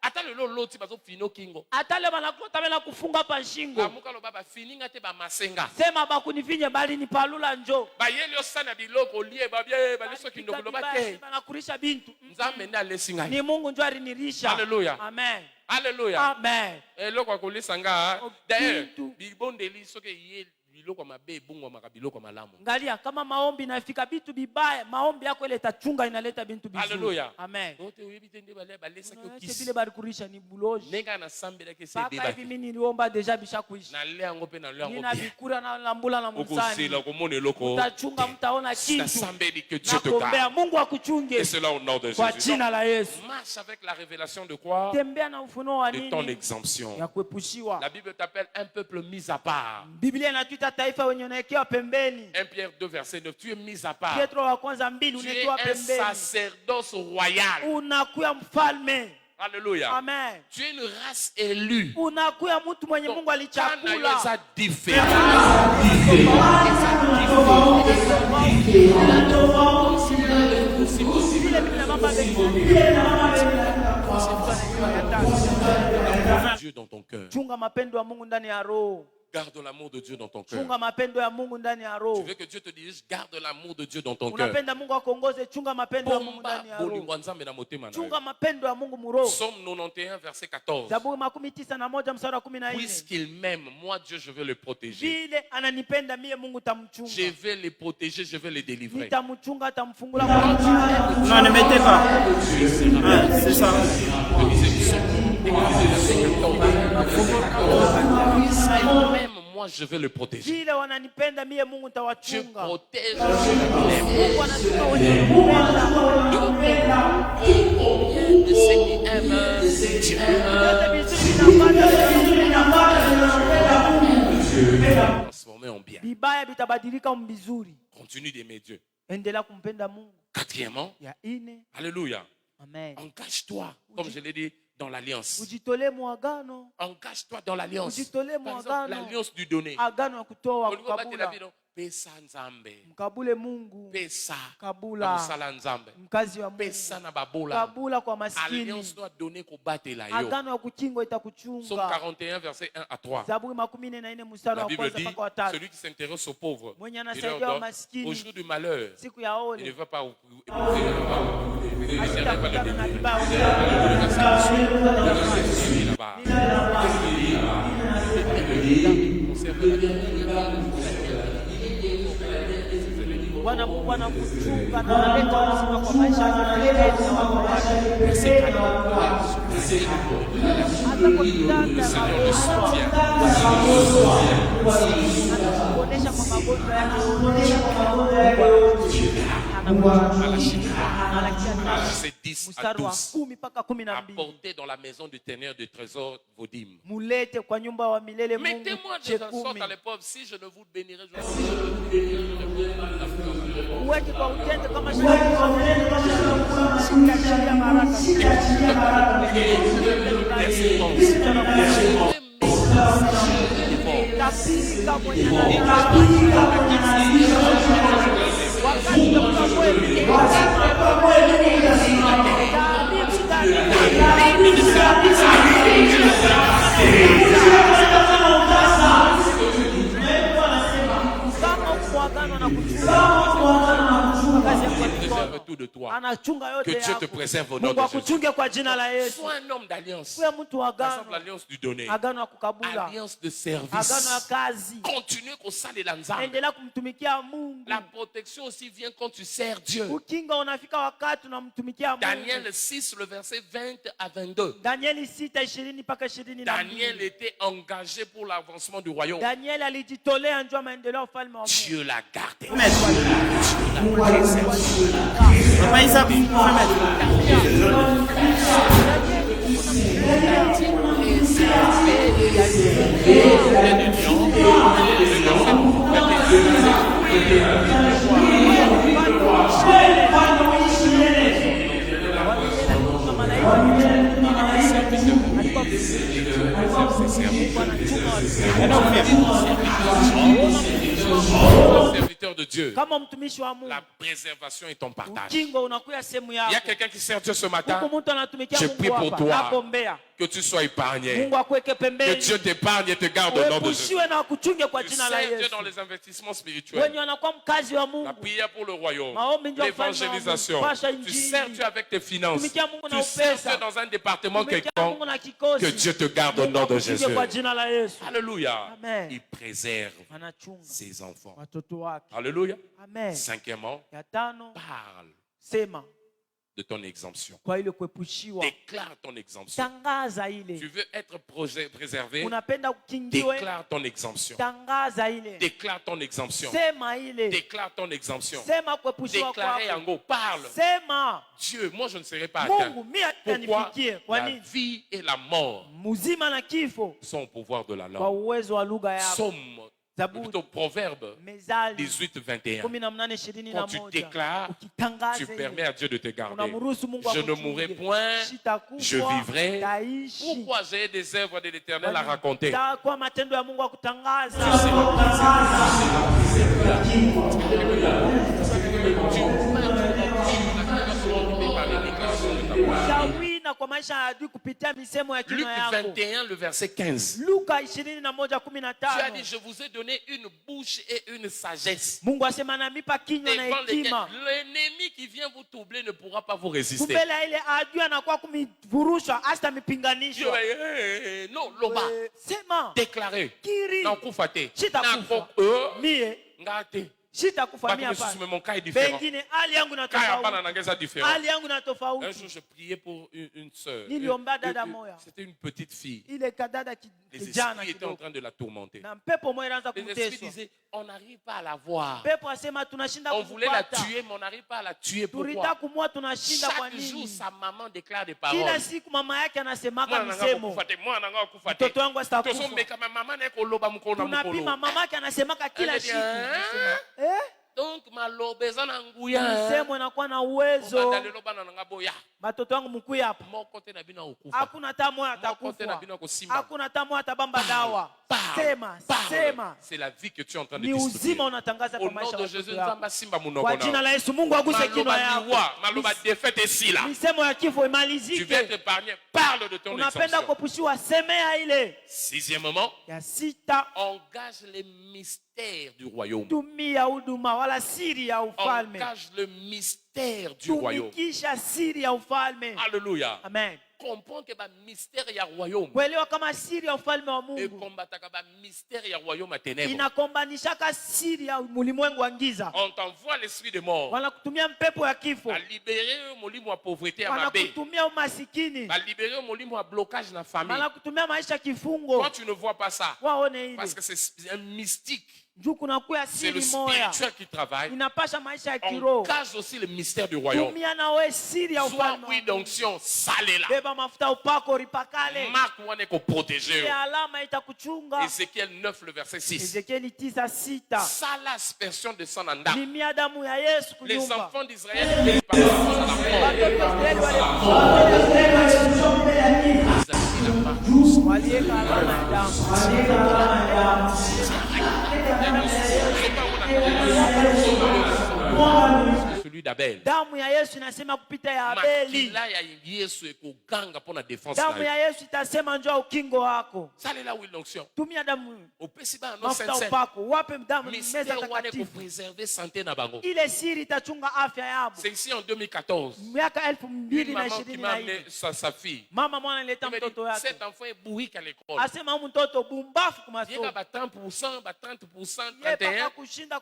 Atale lo loti bazo fino kingo. Atale banakota bela kufunga pa shingo. Amuka lo baba fininga te ba masenga. Sema bakunifinye bali ni palula njo. Ba yeli osana biloko liye babye baliso kindo lo bake. Banakurisha bintu. Nzambe nda lesinga. Ni Mungu njo alinirisha. Hallelujah. Amen. Hallelujah. Amen. Eloko akolesanga. D'ailleurs, bibondeli soke yeli. Ngalia kama maombi inafika bitu bibaya, maombi yako ile itachunga inaleta bintu bizuri. Hallelujah. Amen. Vile barikurisha ni buloji. Baka hivi mimi niliomba deja bishakuisha. Nina bikura na lambula na msani. Utachunga mtaona kitu. Nakuombea Mungu akuchunge. Et cela au nom de Jésus. Kwa jina la Yesu. Marche avec la révélation de quoi? Tembea na ufunuo wa nini? De ton exemption. Ya kuepushiwa. La Bible t'appelle un peuple mis à part. Biblia inatuita taifa wenye unaekewa pembeni. 1 Pierre 2 verset 9, tu es mis à part. Petro wa kwanza 2 unaekewa pembeni. Tu es un sacerdoce royal. Unakuwa mfalme. Alléluia. Amen. Tu es une race élue. Unakuwa mtu mwenye Mungu alichakula. Ça différent. Dieu dans ton cœur. Chunga mapendo ya Mungu ndani ya roho. Garde l'amour de Dieu dans ton cœur. Chunga mapendo ya Mungu ndani ya roho. Tu veux que Dieu te dirige, garde l'amour de Dieu dans ton cœur. Unapenda Mungu akuongoze, chunga mapendo ya Mungu ndani ya roho. Chunga mapendo ya Mungu mu roho. Psaume 91 verset 14. Zaburi 91 mstari wa 14. Puisqu'il m'aime, moi Dieu je vais le protéger. Vile ananipenda mie Mungu tamchunga. Je vais le protéger, je vais le délivrer. Nitamchunga, tamfungula kwa Non, ne mettez pas. C'est ça. Même moi je vais le protéger. Vile wananipenda mie Mungu Je tawachunga. protège. Mungu anachunga wenye kupenda. De ceux qui aiment Dieu. Transformer en bien. Bibaya bitabadilika mbizuri. Continue d'aimer Dieu. Endelea kumpenda Mungu. Quatrièmement, Ya ine. alléluia. Amen. Engage-toi, comme je l'ai dit, dans l'alliance. Ujitolee muagano. Engage-toi dans l'alliance. Ujitolee Par exemple, muagano. l'alliance du donner. Agano ya kutoa Au niveau de la kukabula. vie, pesa nzambe. Mkabule Mungu. Pesa. Kabula. Musala nzambe. Mkazi wa Mungu. Pesa na babola. Kabula kwa maskini. Alliance doit donner kubatela yo. Agano ya kuchingwa Psaume itakuchunga. 41 verset 1 à 3. Zaburi 44 mstari La wa Bible kwanza dit, mpaka wa tatu. celui qui s'intéresse aux pauvres, Mwenye il leur anasaidia wa donne. maskini. Au jour du malheur, Siku ya il ne ole. veut pas épouser Asitakutana na vibaya. Bwana Mungu anakuchunga na analeta uzima kwa maisha yako na milele na wako wake. Hata kwa kitanda anakuonesha kwa magonjwa yake. Verset 10 à 12. Apportez dans la maison du Seigneur du trésor vos dîmes. Mulete kwa nyumba wa milele Mungu. Mettez-moi de sorte à l'épreuve, si je ne vous bénirai, je uweke kwa utende kama shida baraka. Tapika mwenye tout de toi. Que Dieu te préserve au nom de Jésus. Sois un homme d'alliance. Par exemple, l'alliance du donner. Alliance de service. Continue comme ça les lanzas. La protection aussi vient quand tu sers Dieu. Daniel 6, le verset 20 à 22. Daniel était engagé pour l'avancement du royaume. Dieu l'a gardé. Serviteur de Dieu, la préservation est ton partage. Il y a quelqu'un qui sert Dieu ce matin. Je prie pour toi que tu sois épargné. Que Dieu t'épargne et te garde au nom de Jésus. Tu sers Dieu dans les investissements spirituels. La prière pour le royaume. L'évangélisation. Tu sers Dieu avec tes finances. Tu sers Dieu dans un département quelconque. Que Dieu te garde au nom de Jésus. Alléluia. Il préserve ses enfants. Alléluia. Cinquièmement, parle de ton exemption. Déclare ton exemption. Tu veux être préservé. Déclare ton exemption. Déclare ton exemption. Déclare ton exemption. Déclarez en gros. Parle. Dieu, moi je ne serai pas atteint. Pourquoi? La vie et la mort sont au pouvoir de la langue. Somme. Plutôt Proverbe 18, 21. Quand tu déclares, tu permets à Dieu de te garder. Je ne mourrai point, je vivrai. Pourquoi j'ai des œuvres de l'Éternel à raconter? Luc 21, le verset 15. Tu as dit, je vous ai donné une bouche et une sagesse. Devant lesquelles l'ennemi qui vient vous troubler ne pourra pas vous résister. Non, loba. Déclaré. Non, koufate. Ngate. Mon cas est différent. Un jour, je priais pour une soeur. C'était une petite fille. Les esprits étaient en train de la tourmenter. Les esprits disaient, on n'arrive pas à la voir. On voulait la tuer, mais on n'arrive pas à la tuer. Pourquoi? Chaque jour, sa maman déclare des paroles. Donc malobeza na nguya msemo inakuwa na uwezo batoto wangu mkuya hapa hakuna tamu atakufa hakuna tamu atabamba dawa sema c'est la vie que tu es en train de distribuer uzima unatangaza kwa maisha ya Jésus nzamba simba munoko kwa jina la Yesu Mungu aguse kinywa yako maloba défaite ici là misemo ya kifo imalizike tu veux être épargné parle de ton exaucement unapenda kupushiwa semea ile sixièmement ya sita engage les mystères du royaume tumia huduma wala siri ya ufalme engage le mystère du royaume tumikisha siri ya ufalme haleluya amen comprend que ba mystère ya royaume kuelewa kama siri ya ufalme wa Mungu combataka ba mystère ya royaume à ténèbres inakombanishaka siri ya ulimwengu wa giza on t'envoie l'esprit de mort wanakutumia mpepo ya kifo a libérer molimo wa pauvreté ya mabe wanakutumia umasikini a libérer molimo wa blocage na famille wanakutumia maisha kifungo toi tu ne vois pas ça waone ile parce que c'est un mystique. C'est le spirituel qui travaille. On cache aussi le mystère du royaume. Soit oui d'onction, salé là. Marc ou on est protégé. Ézéchiel 9, le verset 6. Sala aspersion de son anda. Les enfants d'Israël par la celui d'Abel. Damu ya Yesu inasema kupita ya Abeli. Makila ya Yesu ekuganga pona défense. Damu ya Yesu itasema njoo ukingo wako. Sale la will l'onction. Tumia damu. Opesi ba no sense. Wape damu meza takatifu préserver santé na bango. Ile siri itachunga afya yao. C'est ici en 2014. Miaka 2024. Sa fille. Mama mwana alileta mtoto yake. Cet enfant est bourrique à l'école. Asema mtoto bumbafu kwa masomo. Yeka ba 30%, ba 30%, 31. Kushinda.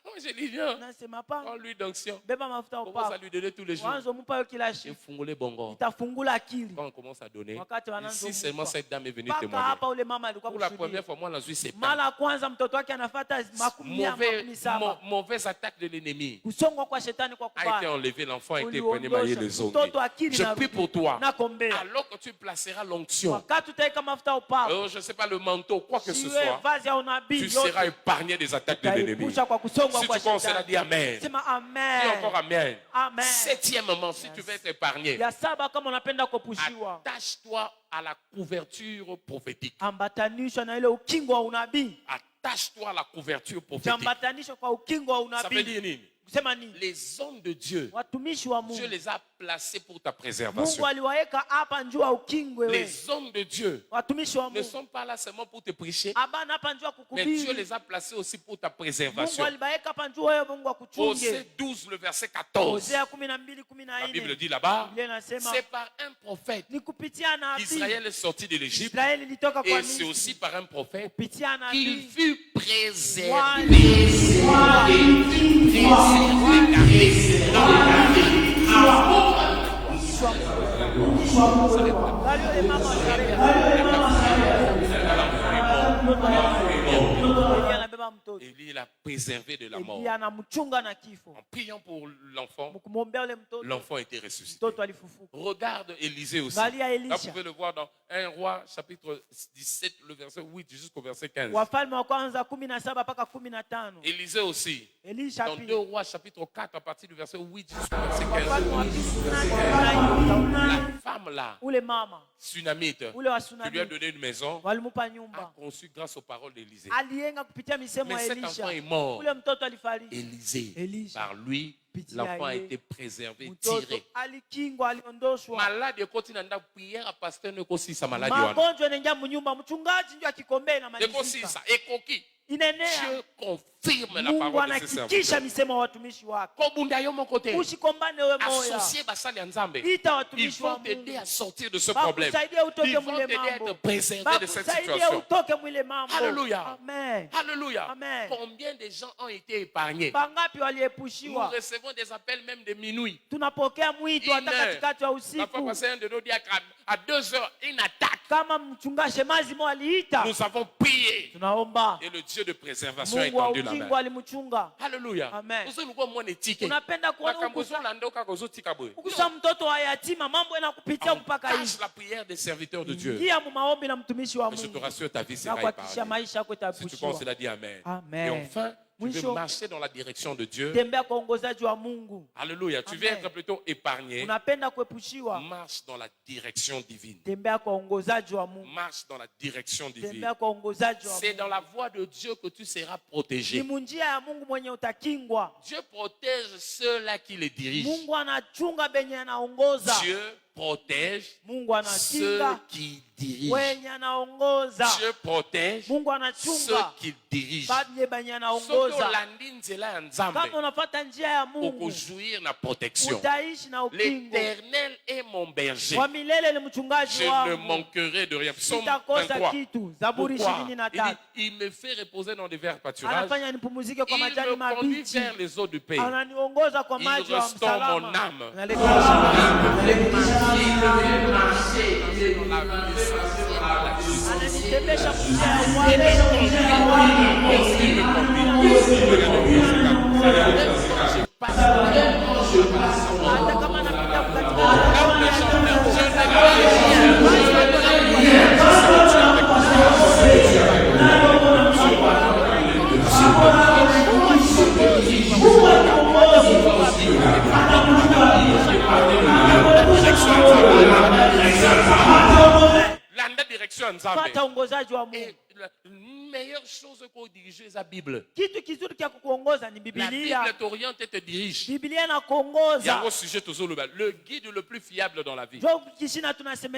Moi je lui viens. Nasema pa. On lui d'onction. Beba mafuta upako. On va lui donner tous les jours. Mwanzo mpa yo kila siku. Ifungule bongo. Itafungula akili. Quand on commence à donner. Ici seulement cette dame est venue témoigner. Hapa ule mama alikuwa kushuhudia. Pour la première fois moi na zui c'est. Mara kwanza mtoto wake anafuata makumi saba. Mauvaise attaque de l'ennemi. Kusongwa kwa shetani kwa kubaya. A été enlevé, l'enfant a été pris mailler les ongles. Je prie pour toi. Alors que tu placeras l'onction. Wakati utaika mafuta upako. Je sais pas le manteau quoi que ce soit. Tu seras épargné des attaques de l'ennemi. Si tu commences à dire amen. Dis encore amen. Septièmement, si tu veux être épargné, attache-toi à la couverture prophétique. Attache-toi à la couverture prophétique. Ça veut dire nini? Les hommes de Dieu, Dieu les a placés pour ta préservation. Les hommes de Dieu ne sont pas là seulement pour te prêcher, mais Dieu les a placés aussi pour ta préservation. Osée 12, le verset 14. La Bible dit là-bas, c'est par un prophète qu'Israël est sorti de l'Égypte, et c'est aussi par un prophète qu'il fut préservé. Élie l'a préservé de la mort. En priant pour l'enfant, l'enfant était ressuscité. Regarde Élisée aussi. Là, vous pouvez le voir dans 1 Roi chapitre 17, le verset 8 jusqu'au verset 15. Élisée aussi. Dans 2 Rois chapitre 4 à partir du verset 8 jusqu'au verset 15. La femme là, Sunamite, qui lui a donné une maison, a conçu grâce aux paroles d'Élisée. Mais cet enfant est mort. Élisée, par lui, L'enfant a été préservé, tiré. Malade et continue à prière à pasteur ne kosi sa maladie. Dieu confirme la parole de ses serviteurs. Associé basali ya Nzambe. Ils vont t'aider à sortir de ce problème. Ils vont t'aider à être préservé de cette situation. Alléluia. Alléluia. Combien de gens ont été épargnés? Nous recevons des appels même de minuit. Parfois, passer un de nos diacres à 2 heures, une attaque. Nous avons prié. Et le Dieu de préservation a étendu la main. Alléluia. Cache la prière des serviteurs de Dieu. Mais je te rassure, ta vie sera épargnée. Si tu penses, cela dit Amen. Et enfin, tu veux marcher dans la direction de Dieu. Alléluia. Tu veux être plutôt épargné. Marche dans la direction divine. Marche dans la direction divine. C'est dans la voie de Dieu que tu seras protégé. Dieu protège ceux-là qui les dirigent. Dieu protège ceux qui dirigent. Dieu protège ceux qui dirigent. Pour jouir la protection. L'Éternel est mon berger. Je ne manquerai de rien. Psaume 23. Pourquoi? Il me fait reposer dans des verts pâturages. Il me conduit vers les eaux du pays. Il restaure mon âme. Et la meilleure chose pour diriger la Bible. La Bible t'oriente et te dirige. Il y a un sujet le guide le plus fiable dans la vie. Quand tu suis la direction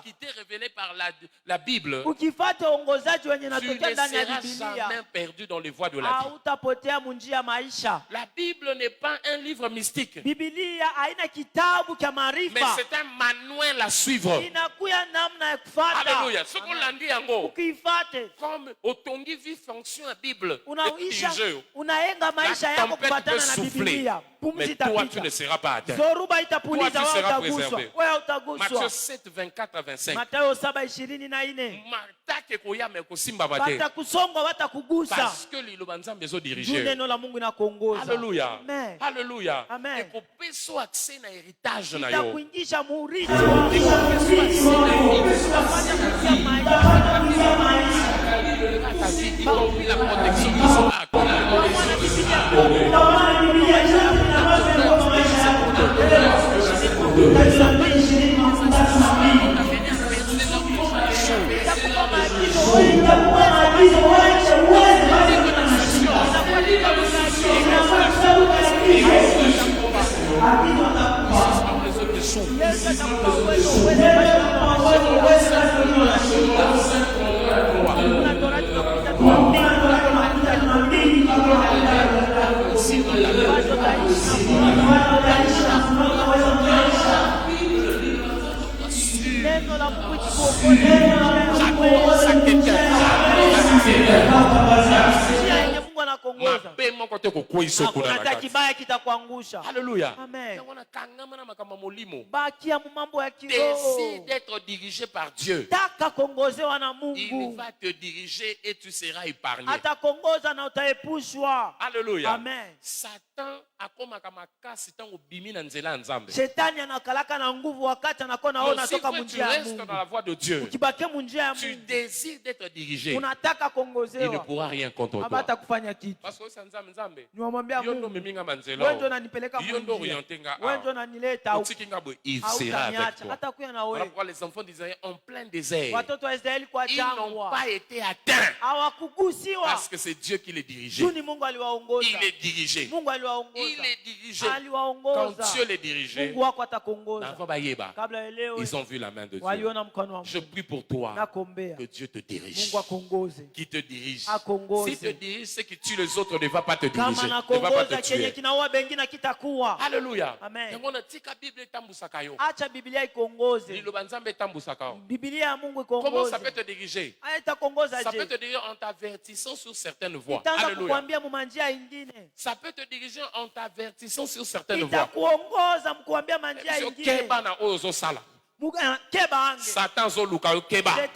qui t'est révélée par la Bible, tu ne seras jamais perdu dans les voies de la vie. La Bible n'est pas un livre mystique, mais c'est un manuel à suivre. Alléluia. Ce qu'on l'a dit en gros, comme Otongi vit fonction à Bible, la tempête peut souffler, mais toi tu ne seras pas atteint. Toi tu seras préservé. Matthieu 7, 24 à 25. Parce que les Lobanzam les ont dirigés. Alléluia. Alléluia. Et qu'on peut soit accès à l'héritage. La protection qui sera accordée. Alléluia. Décide d'être dirigé par Dieu. Il va te diriger et tu seras épargné. Alléluia. Satan Satan akomaka makasi tango bimi na nzela nzambe. Shetani anakalaka na nguvu wakati anakuwa naona toka munjia ya Mungu. Tu restes dans la voie de Dieu. Ukibaki munjia ya Mungu. Tu désires d'être dirigé. Unataka kuongozewa. Il ne pourra rien contre toi. Hata kufanya kitu. Parce que c'est nzambe. Niwamwambia Mungu. Yondo meminga manzela. Wewe ndo unanipeleka munjia. Yondo orientenga. Wewe ndo unanileta huko. Utikinga bo il sera avec toi. Hata kuya na wewe. Voilà les enfants d'Israël en plein désert. Watoto wa Israeli kwa jangwa. Ils n'ont pas été atteints. Hawakugusiwa. Parce que c'est Dieu qui les dirigeait. Ni Mungu aliwaongoza. Il les dirigeait. Mungu aliwaongoza. Il les dirigeait. Aliwaongoza. Quand Dieu les dirigeait, Mungu wako atakuongoza. Kabla elewe. Ils ont vu la main de Dieu. Waliona mkono wa Mungu. Je prie pour toi. Nakuombea. Que Dieu te dirige. Mungu akongoze. Qui te dirige. Akongoze. Si te dirige, c'est que tu les autres ne va pas te diriger. Kama nakongoza kenye kinaua bengine kitakuwa. Alléluia. Amen. Ngona tika Bible tambusaka yo. Acha Biblia ikongoze. Liloba nzambe tambusaka yo. Biblia ya Mungu ikongoze. Comment ça peut te diriger? Ça peut te diriger en t'avertissant sur certaines voies. Alléluia. Ça peut te diriger en t'avertissant sur certaines voies. Keba na ozo sala. Satan zo luka yo keba. Quand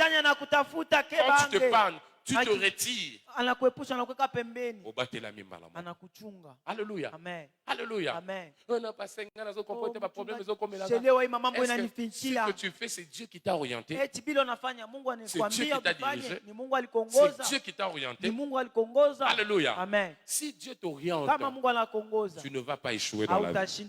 tu te pannes, tu te retires. Anakuepusha anakuweka pembeni. Obatela mimbala. Anakuchunga. Alléluia. Amen. Alléluia. Amen. On a passé ngana zo comporter ba problème zo comme là. Ce que tu fais, c'est Dieu qui t'a orienté. C'est Dieu qui t'a dirigé. C'est Dieu qui t'a orienté. Alléluia. Amen. Si Dieu t'oriente, tu ne vas pas échouer dans la vie.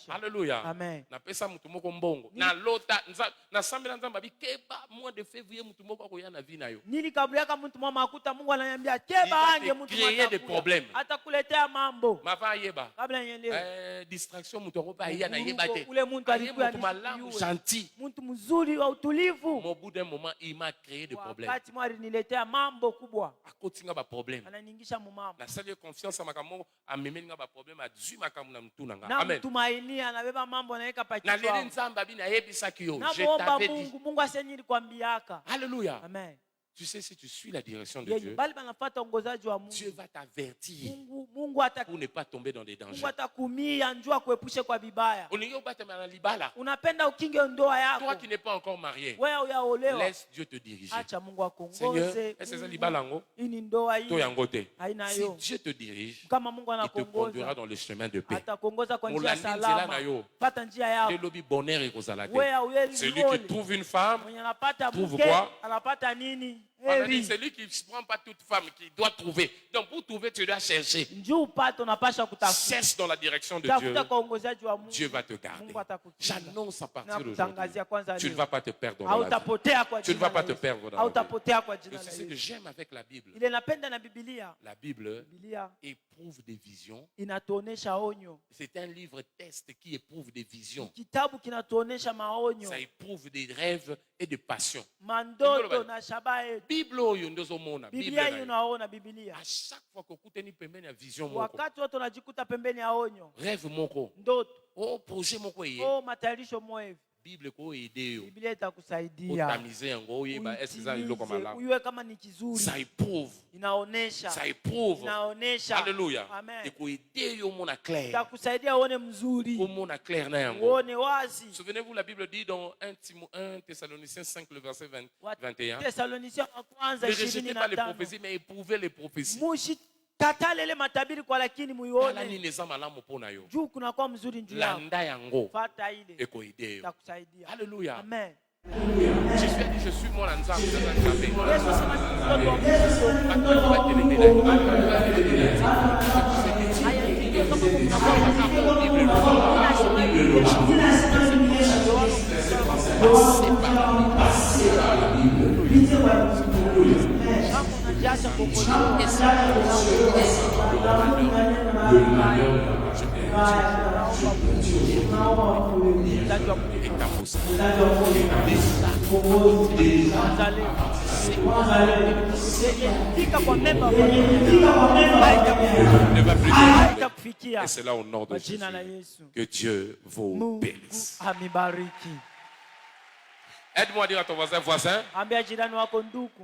Alléluia. Amen. Na pesa mutu moko mbongo. Na lota na sambela nzamba bi keba mois de février mutu moko akoya na vie na yo. Nili kabuyaka mutu mwa makuta Mungu ananiambia keba ange mutu créer des problèmes. Atakuletea mambo. Mava yeba. Kabla yelewe. Distraction mutu roba ya na yeba te. Ule muntu alikuwa malamu gentil. Muntu mzuri wa utulivu. Au bout d'un moment, il m'a créé des problèmes. Wakati mwa aliniletea mambo kubwa. Akotinga ba problème. Ananingisha mu mambo. Na sali confiance makambo amemelinga ba problème adui makambo na mtu nanga. Amen. Na mtumaini anabeba mambo anaweka pa kichwa. Na leli nzamba bina yebisa kiyo. Je t'avais dit. Mungu asenyi nilikwambiaka. Alléluia. Amen. Tu sais, si tu suis la direction de Dieu, Dieu va t'avertir pour ne pas tomber dans des dangers. Toi qui n'es pas encore marié, laisse Dieu te diriger. Seigneur, est-ce que c'est Libalango? Si Dieu te dirige, il te conduira dans le chemin de paix. Celui qui trouve une femme, trouve quoi? C'est lui qui ne prend pas toute femme qui doit trouver. Donc pour trouver, tu dois chercher. Cherche dans la direction de Dieu. Dieu va te garder. J'annonce à partir d'aujourd'hui, tu ne vas pas te perdre dans la vie. Tu ne vas pas te perdre dans la vie. C'est ce que j'aime avec la Bible. La Bible éprouve des visions. C'est un livre test qui éprouve des visions. Ça éprouve des rêves et des passions. Bible yondozomona Biblia unaona Biblia. À chaque fois que ukuteni pembeni ya vision moko. Wakati watu wanajikuta pembeni ya onyo. Rêve moko. Ndoto. Oh projet moko yeye. Oh matayarisho mwevu. Bible ko aider yo. Biblia itakusaidia. Utamize yango yeba est-ce ça ilo kama la. Uiwe kama ni kizuri. Ça éprouve. Inaonesha. Ça éprouve. Inaonesha. Alléluia. Amen. Et ko aider yo mona clair. Itakusaidia uone mzuri. Ko mona clair na yango. Uone wazi. Souvenez-vous la Bible dit dans 1 Thessaloniciens 5 le verset 21. Thessaloniciens kwanza 25. Ne rejetez pas les prophéties mais éprouvez les prophéties. Katalele matabiri kwa lakini muione. Juu kuna kwa mzuri njuu yako. Landa yango. Fata ile. Itakusaidia. Alléluia. Amen. Je suis mon ensemble. Et c'est là au nom de Jésus que Dieu vous bénisse. Aide-moi à dire à ton voisin,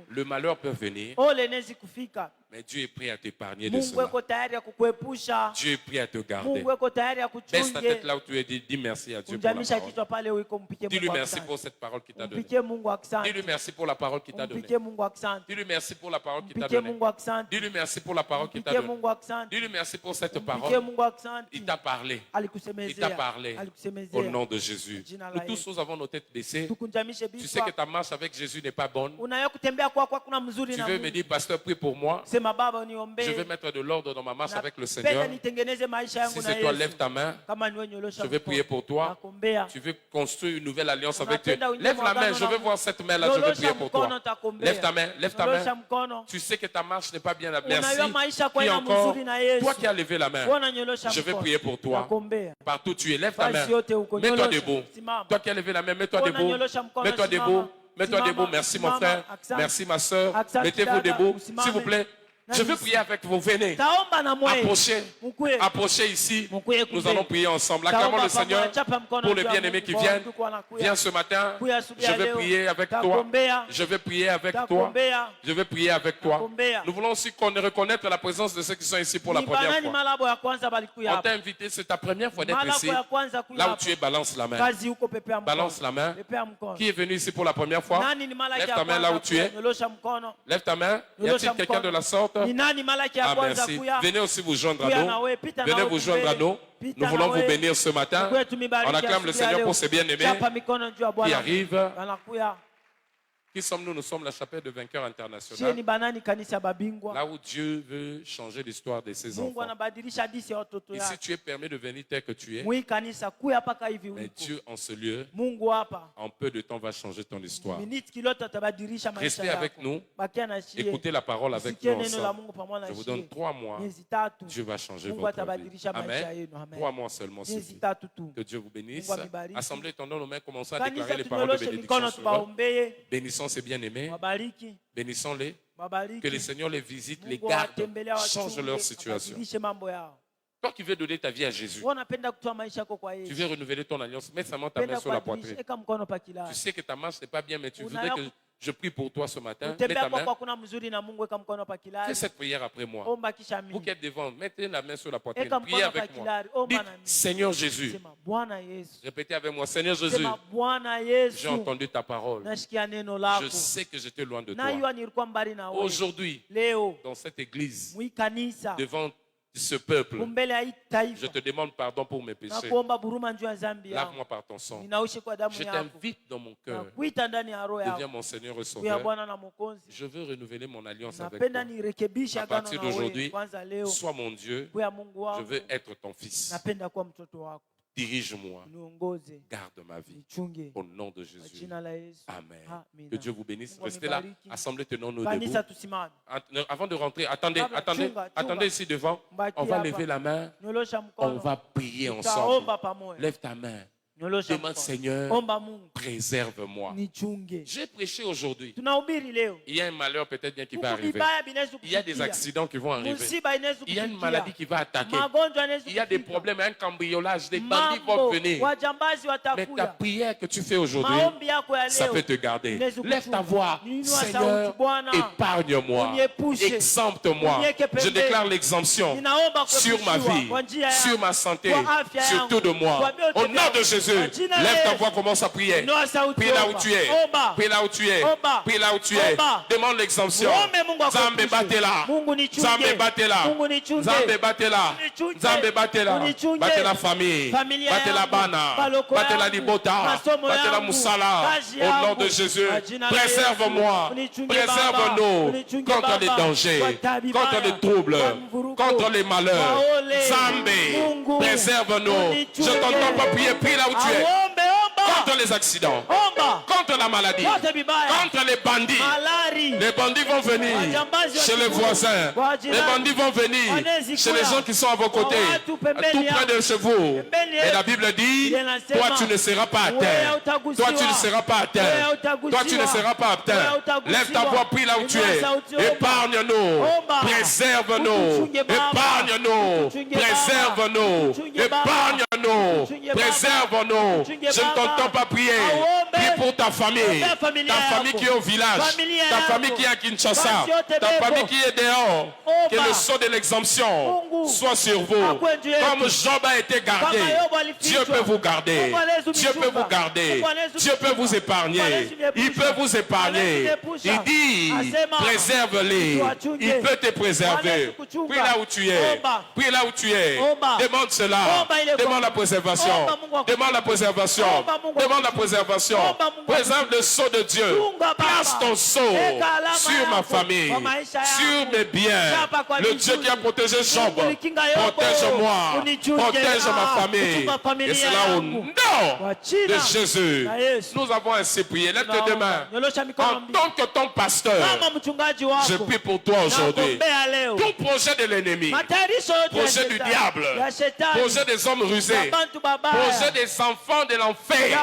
le malheur peut venir, Mais Dieu est prêt à t'épargner de cela. Dieu est prêt à te garder. Baisse ta tête là où tu es, dis merci à Dieu pour la parole. Dis-lui merci pour cette parole qu'il t'a donnée. Dis-lui merci pour la parole qu'il t'a donnée. Dis-lui merci pour la parole qu'il t'a donnée. Dis-lui merci pour la parole qu'il t'a donnée. Dis-lui merci pour cette parole. Il t'a parlé. Il t'a parlé. Au nom de Jésus. Nous tous, nous avons nos têtes baissées. Tu sais que ta marche avec Jésus n'est pas bonne. Tu veux me dire, pasteur, prie pour moi. Je veux mettre de l'ordre dans ma marche avec le Seigneur. Si c'est toi, lève ta main. Je vais prier pour toi. Tu veux construire une nouvelle alliance avec Dieu. Lève la main, je veux voir cette main-là, je veux prier pour toi. Lève ta main, lève ta main. Tu sais que ta marche n'est pas bien. Merci. Puis encore, toi qui as levé la main, je vais prier pour toi. Partout où tu es, lève ta main. Mets-toi debout. Toi qui as levé la main, mets-toi debout. Mets-toi debout. Mets-toi debout. Merci mon frère. Merci ma soeur. Mettez-vous debout, s'il vous plaît. Je veux prier avec vous. Venez. Approchez. Approchez ici. Nous allons prier ensemble. Acclamons le Seigneur pour les bien-aimés qui viennent. Viens ce matin. Je vais prier avec toi. Je vais prier avec toi. Je vais prier avec toi. Nous voulons aussi reconnaître la présence de ceux qui sont ici pour la première fois. On t'a invité, c'est ta première fois d'être ici. Là où tu es, balance la main. Balance la main. Qui est venu ici pour la première fois? Lève ta main là où tu es. Lève ta main. Y a-t-il quelqu'un de la sorte? Ah, merci. Venez aussi vous joindre à nous. Venez vous joindre à nous. Nous voulons vous bénir ce matin. On acclame le Seigneur pour ses bien-aimés qui arrivent. Qui sommes-nous? Nous sommes la chapelle de Vainqueurs International. Là où Dieu veut changer l'histoire de ses enfants. Ici, tu es permis de venir tel que tu es. Mais Dieu, en ce lieu, en peu de temps, va changer ton histoire. Restez avec nous. Écoutez la parole avec nous ensemble. Je vous donne 3 mois. Dieu va changer votre vie. Amen. 3 mois seulement suffit. Que Dieu vous bénisse. Assemblée, tendons nos mains, commençons à déclarer les paroles de bénédiction sur eux. Bénissons ses bien-aimés, bénissons-les, que le Seigneur les visite, les garde, change leur situation. Toi qui veux donner ta vie à Jésus, tu veux renouveler ton alliance, mets seulement ta main sur la poitrine. Tu sais que ta marche n'est pas bien, mais tu voudrais que je prie pour toi ce matin. Mets ta main. Fais cette prière après moi. Vous qui êtes devant, mettez la main sur la poitrine. Priez avec moi. Dites, Seigneur Jésus. Répétez avec moi, Seigneur Jésus. J'ai entendu ta parole. Je sais que j'étais loin de toi. Aujourd'hui, dans cette église, devant ce peuple, je te demande pardon pour mes péchés. Lave-moi par ton sang. Je t'invite dans mon cœur. Deviens mon Seigneur et Sauveur. Je veux renouveler mon alliance avec toi. À partir d'aujourd'hui, sois mon Dieu. Je veux être ton fils. Dirige-moi. Garde ma vie. Au nom de Jésus. Amen. Que Dieu vous bénisse. Restez là. Assemblée, tenons-nous debout. Avant de rentrer, attendez ici devant. On va lever la main. On va prier ensemble. Lève ta main. Demande, Seigneur, préserve-moi. J'ai prêché aujourd'hui. Il y a un malheur peut-être bien qui va arriver. Il y a des accidents qui vont arriver. Il y a une maladie qui va attaquer. Il y a des problèmes, un cambriolage, des bandits vont venir. Mais ta prière que tu fais aujourd'hui, ça peut te garder. Lève ta voix. Seigneur, épargne-moi. Exempte-moi. Je déclare l'exemption sur ma vie, sur ma santé, sur tout de moi. Au nom de Jésus. Lève ta voix, commence à prier. Prie là où tu es. Prie là où tu es. Prie là où tu es. Demande l'exemption. Zambe batela. Zambe batela. Zambe batela. Zambe batela. Batela famille. Batela bana. Batela libota. Batela musala. Au nom de Jésus. Préserve-moi. Préserve-nous contre les dangers, contre les troubles, contre les malheurs. Zambe, préserve-nous. Je t'entends pas prier. Prie là où tu es. Contre les accidents, contre la maladie, contre les bandits. Les bandits vont venir chez les voisins. Les bandits vont venir chez les gens qui sont à vos côtés, tout près de chez vous. Et la Bible dit, toi tu ne seras pas atteint. Toi tu ne seras pas atteint. Toi tu ne seras pas atteint. Lève ta voix, prie là où tu es. Épargne-nous. Préserve-nous. Épargne-nous. Préserve-nous. Épargne-nous. Préserve-nous. Je ne t'entends pas prier. Prie pour ta famille qui est au village, ta famille qui est à Kinshasa, ta famille qui est dehors. Que le sceau de l'exemption soit sur vous. Comme Job a été gardé, Dieu peut vous garder. Dieu peut vous garder. Dieu peut vous épargner. Il peut vous épargner. Il dit, préserve-les. Il peut te préserver. Prie là où tu es. Prie là où tu es. Demande cela. Demande la préservation. Demande la préservation. Demande la préservation. Préserve le sceau de Dieu. Place ton sceau sur ma famille, sur mes biens. Le Dieu qui a protégé Job, protège-moi, protège ma famille. Et c'est là au nom de Jésus. Nous avons ainsi prié. Lève tes deux mains. En tant que ton pasteur, je prie pour toi aujourd'hui. Tout projet de l'ennemi, projet du diable, projet des hommes rusés, projet des enfants de l'enfer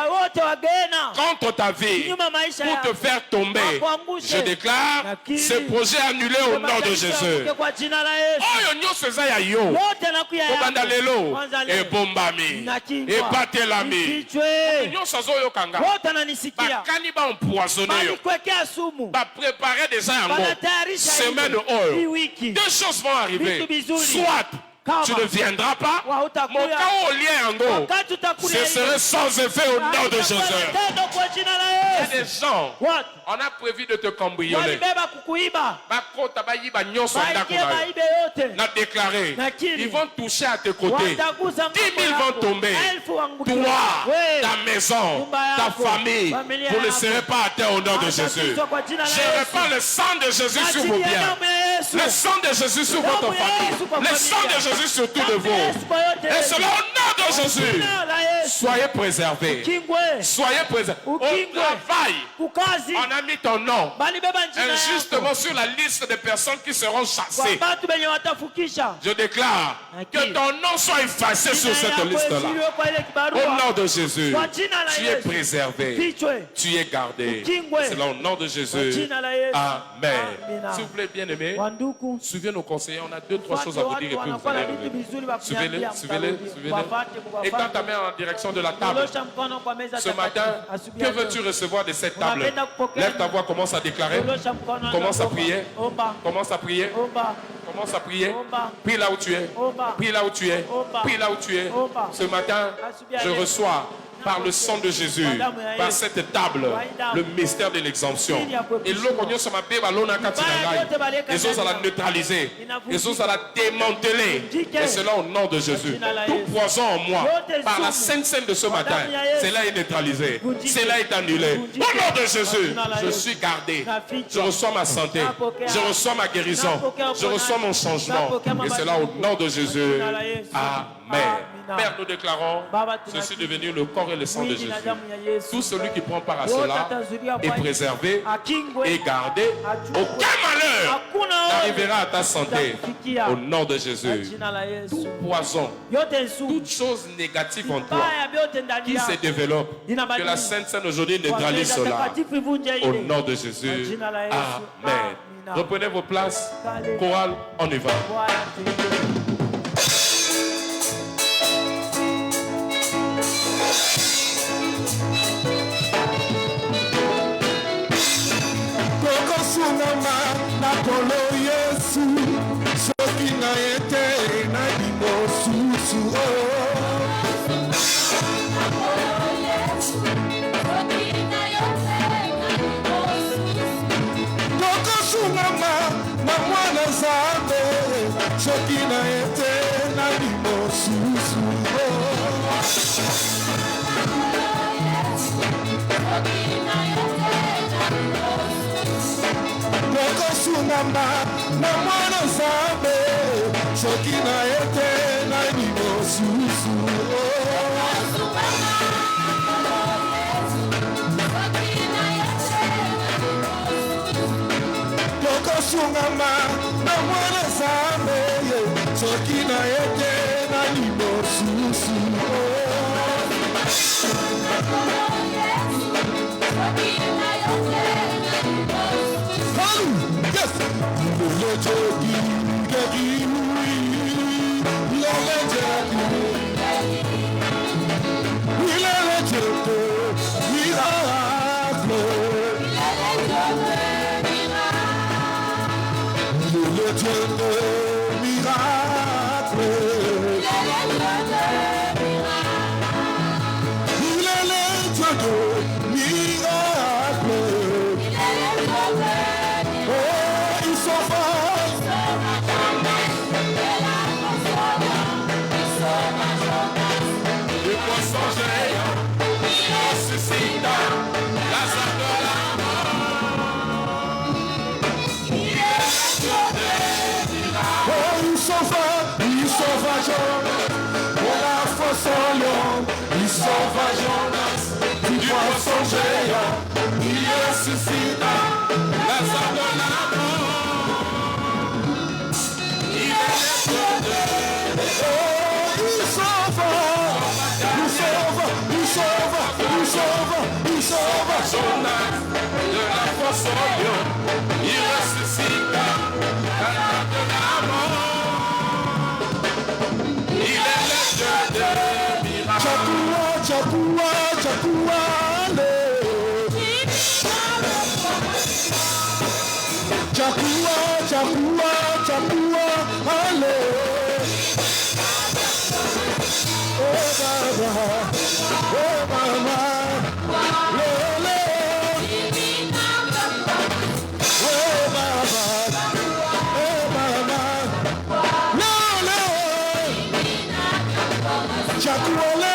contre ta vie, pour te faire tomber, je déclare ce projet annulé au nom de Jésus. Oyo nyonso eza ya yo kobanda lelo ebombami ebatelami nyonso azoyokanga bakani baempoisonne yo bapréparer déjà yango semaine oyo. Deux choses vont arriver. Soit tu ne viendras pas, mon cas au lien yango, ce serait sans effet au nom de Jésus. Il y a des gens, on a prévu de te cambrioler. On a déclaré, ils vont toucher à tes côtés. 10 000 vont tomber. Toi, ta maison, ta famille, vous ne serez pas atteints au nom de Jésus. Je répands le sang de Jésus sur vos biens. Le sang de Jésus sur votre famille. Le sang de Jésus sur tout de vous. Et cela au nom de Jésus. Soyez préservés. Soyez préservés. Au travail, on a mis ton nom injustement sur la liste des personnes qui seront chassées. Je déclare que ton nom soit effacé sur cette liste-là. Au nom de Jésus, tu es préservé. Tu es gardé. C'est au nom de Jésus. Amen. S'il vous plaît, bien-aimés, suivez nos conseillers. On a 2-3 choses à vous dire et puis vous allez lever. Suivez-les, suivez-les, suivez-les. Et quand ta main en direction de la table, ce matin, que veux-tu recevoir de cette table? Lève ta voix, commence à déclarer. Commence à prier. Commence à prier. Commence à prier. Prie là où tu es. Prie là où tu es. Prie là où tu es. Ce matin, je reçois par le sang de Jésus, par cette table, le mystère de l'exemption. Et l'eau qu'on y a sur ma paix, les autres à la neutraliser, les autres à la démanteler. Et cela au nom de Jésus. Tout poison en moi, par la sainte scène de ce matin, cela est neutralisé, cela est annulé. Au nom de Jésus, je suis gardé. Je reçois ma santé, je reçois ma guérison, je reçois mon changement. Et cela au nom de Jésus. Amen. Père, nous déclarons ceci devenu le corps et le sang de Jésus. Tout celui qui prend part à cela est préservé et gardé. Aucun malheur n'arrivera à ta santé. Au nom de Jésus. Tout poison, toute chose négative en toi qui se développe, que la Sainte Seine aujourd'hui neutralise cela. Au nom de Jésus. Amen. Reprenez vos places. Chorale, on y va. Nakolo Yesu, soki na ete na limosusu tokosungama na mwana Nzambe, soki na ete na limosusu tokosungama na mwana Nzambe, soki na ete na limosusu tokosungama na mwana Nzambe, soki na ete na limosusu We Dieu de miracles. Il est le Dieu de miracles. Oh, il sauve. Le poisson géant, il ressuscite Lazare de la mort. Il est le Dieu de miracles. Oh, il sauva Jonas. Pour la fosse en lion, il sauva Jonas. Du poisson géant, il ressuscite Lazare de la mort. Il est le Dieu de miracles. Il sauve Jonas de la fosse au lion. Il ressuscite Lazare de la mort. Il est le Dieu de miracles. Chakua, allez. Oh Baba, Lele. Oh Baba, Lele. Chakuale.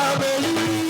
Hallelujah.